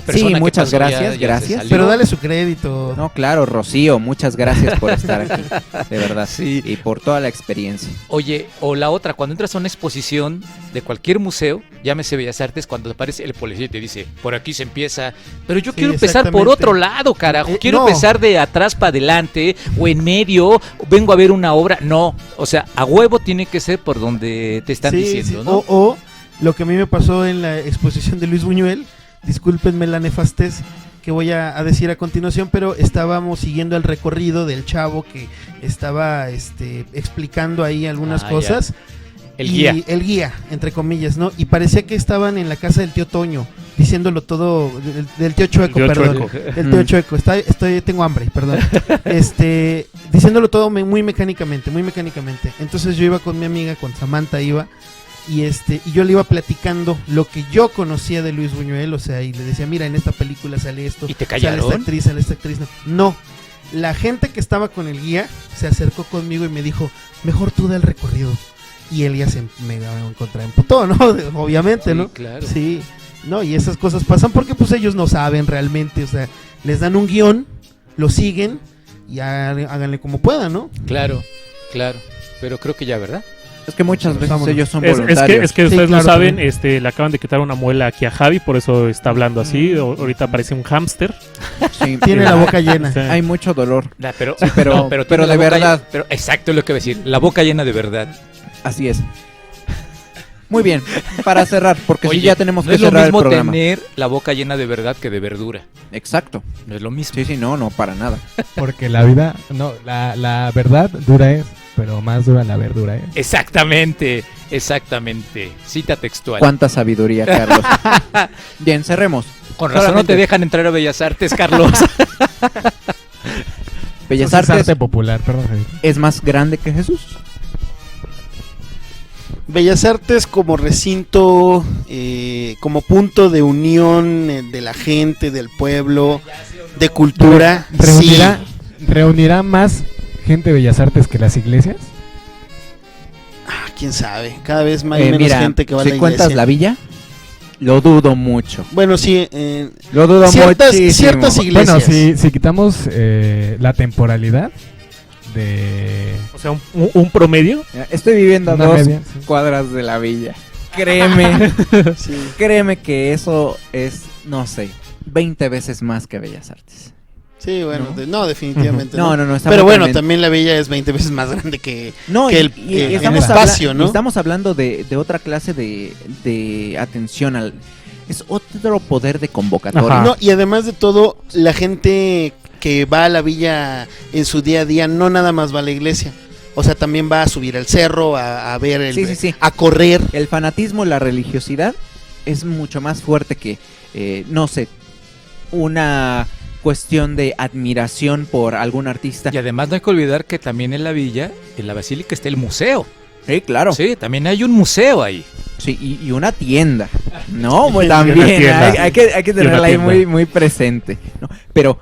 persona que muchas pasó gracias, se gracias. salió. Pero dale su crédito. No, claro, Rocío, muchas gracias por estar aquí, de verdad. Sí. Y por toda la experiencia. Oye, o la otra, cuando entras a una exposición de cualquier museo, llámese Bellas Artes, cuando aparece el policía y te dice, por aquí se empieza, pero yo Sí, quiero empezar por exactamente. otro lado, carajo, quiero no. empezar de atrás para adelante, o en medio, o vengo a ver una obra, no, o sea, a huevo tiene que ser por donde te están Sí, diciendo, sí. ¿no? O lo que a mí me pasó en la exposición de Luis Buñuel, discúlpenme la nefastez que voy a decir a continuación, pero estábamos siguiendo el recorrido del chavo que estaba explicando ahí algunas Ah, cosas. El y guía. El guía, entre comillas, ¿no? Y parecía que estaban en la casa del tío Toño, diciéndolo todo del tío Chueco, Tío perdón. Chueco. El tío Chueco, tengo hambre, perdón. Diciéndolo todo muy mecánicamente. Entonces yo iba con mi amiga, con Samantha iba, y yo le iba platicando lo que yo conocía de Luis Buñuel, o sea, y le decía, mira, en esta película sale esto, ¿Y te sale callaron? sale esta actriz. No, la gente que estaba con el guía se acercó conmigo y me dijo, mejor tú da el recorrido. Y él ya se me contraemputó, ¿no? Obviamente, Sí, ¿no? claro. Sí, no, y esas cosas pasan porque pues ellos no saben realmente, o sea, les dan un guión, lo siguen y háganle como puedan, ¿no? Claro, pero creo que ya, ¿verdad? Es que muchas veces Vámonos. ellos son Es voluntarios. que Sí, ustedes claro, no saben, también. le acaban de quitar una muela aquí a Javi, por eso está hablando así. Ahorita parece un hámster. Sí, Tiene la boca llena. Sí. hay mucho dolor. Pero, pero- no, pero tiene de la boca verdad. llena- pero exacto es lo que voy a decir. La boca llena de verdad. Así es. Muy bien, para cerrar, porque Oye, si ya tenemos no que es lo cerrar el mismo programa. tener la boca llena de verdad que de verdura. Exacto. No es lo mismo. Sí, no, para nada. Porque la vida, no, la verdad dura es, pero más dura la verdura es. Exactamente. Cita textual. Cuánta sabiduría, Carlos. Bien, cerremos. Con razón no Solamente te dejan entrar a Bellas Artes, Carlos. Bellas Eso sí es Artes arte popular, perdón. Javier. es más grande que Jesús. Bellas Artes como recinto, como punto de unión de la gente, del pueblo, de cultura. ¿Reunirá más gente de Bellas Artes que las iglesias? Quién sabe, cada vez hay menos Mira, gente que va a la si cuentas iglesia. la villa, lo dudo mucho. Bueno, sí, Lo dudo ciertas muchísimo. iglesias. Bueno, si quitamos la temporalidad de... O sea, un promedio. Estoy viviendo a Una 2 media, sí. cuadras de la villa. Créeme, Sí. créeme que eso es, no sé, 20 veces más que Bellas Artes. Sí, bueno, ¿No? definitivamente. No, está Pero muy bueno, tremendo. también la villa es 20 veces más grande que No, que el espacio, ¿no? Estamos hablando de otra clase de atención al... Es otro poder de convocatoria. Ajá. No, y además de todo, la gente que va a la villa en su día a día no nada más va a la iglesia. O sea, también va a subir al cerro, a ver, Sí. a correr. El fanatismo, la religiosidad es mucho más fuerte que, no sé, una cuestión de admiración por algún artista. Y además no hay que olvidar que también en la villa, en la basílica, está el museo. Sí, claro. Sí, también hay un museo ahí. Sí, y una tienda. No, pues Y una también tienda. hay que tenerla ahí tienda. muy presente, ¿no? Pero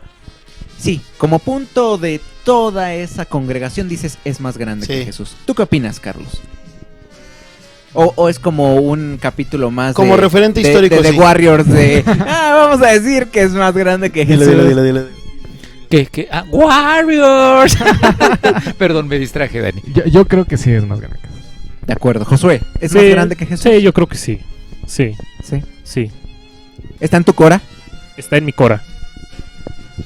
sí, como punto de toda esa congregación dices es más grande Sí. que Jesús. ¿Tú qué opinas, Carlos? O es como un capítulo más Como de, referente de- histórico, de The sí. Warriors de vamos a decir que es más grande que Jesús. Dile. ¡Warriors! Perdón, me distraje, Dani. Yo creo que sí es más grande que eso. De acuerdo, Josué, ¿es Sí, más grande que Jesús? Sí, yo creo que sí. Sí. Sí. ¿Está en tu cora? Está en mi cora.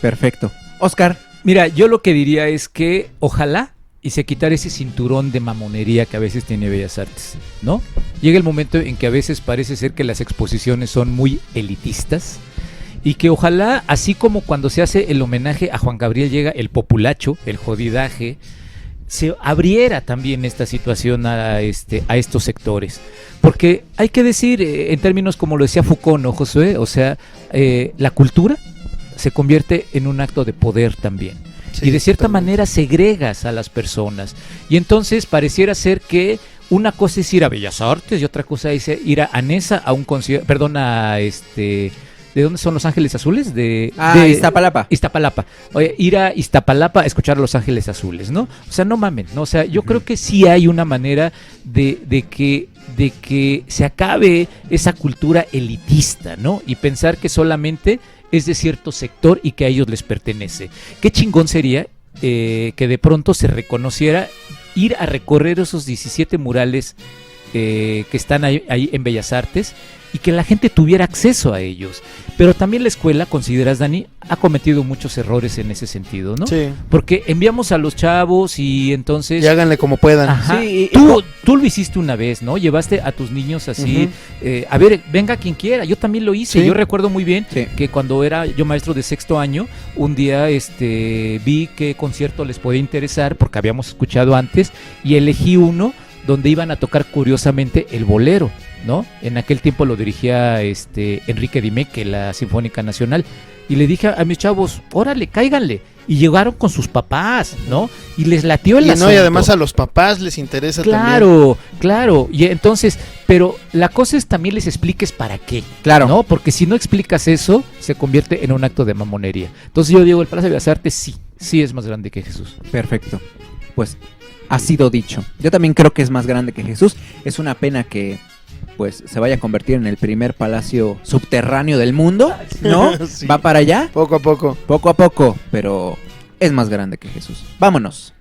Perfecto. Oscar, Mira, yo lo que diría es que ojalá y se quitara ese cinturón de mamonería que a veces tiene Bellas Artes, ¿no? Llega el momento en que a veces parece ser que las exposiciones son muy elitistas y que ojalá, así como cuando se hace el homenaje a Juan Gabriel llega el populacho, el jodidaje, se abriera también esta situación a estos sectores. Porque hay que decir, en términos como lo decía Foucault, ¿no, Josué? O sea, la cultura se convierte en un acto de poder también. Sí, Y de cierta totalmente. manera segregas a las personas. Y entonces pareciera ser que una cosa es ir a Bellas Artes y otra cosa es ir a Anesa a un concierto, perdón, ¿de dónde son Los Ángeles Azules? De Iztapalapa. Iztapalapa. Oye, ir a Iztapalapa a escuchar a Los Ángeles Azules, ¿no? O sea, no mamen, ¿no? O sea, yo creo que sí hay una manera de que se acabe esa cultura elitista, ¿no? Y pensar que solamente es de cierto sector y que a ellos les pertenece. Qué chingón sería que de pronto se reconociera ir a recorrer esos 17 murales que están ahí en Bellas Artes y que la gente tuviera acceso a ellos. Pero también la escuela, consideras, Dani, ha cometido muchos errores en ese sentido, ¿no? Sí. Porque enviamos a los chavos y entonces... Y háganle como puedan. Ajá. Sí, Tú lo hiciste una vez, ¿no? Llevaste a tus niños así, Ujú. a ver, venga quien quiera. Yo también lo hice. Sí. Yo recuerdo muy bien Sí. que cuando era yo maestro de sexto año, un día vi qué concierto les podía interesar, porque habíamos escuchado antes, y elegí uno donde iban a tocar curiosamente el bolero. ¿no? En aquel tiempo lo dirigía Enrique Dimeque, la Sinfónica Nacional, y le dije a mis chavos, órale, cáiganle. Y llegaron con sus papás, ¿no? Y les latió el asunto. Y además a los papás les interesa también. Claro. Y entonces, pero la cosa es también les expliques para qué. Claro. ¿No? Porque si no explicas eso, se convierte en un acto de mamonería. Entonces yo digo, el Palacio de Bellas Artes sí es más grande que Jesús. Perfecto. Pues ha sido dicho. Yo también creo que es más grande que Jesús. Es una pena que pues se vaya a convertir en el primer palacio subterráneo del mundo, ¿no? Sí. Va para allá. Poco a poco. Poco a poco, pero es más grande que Jesús. Vámonos.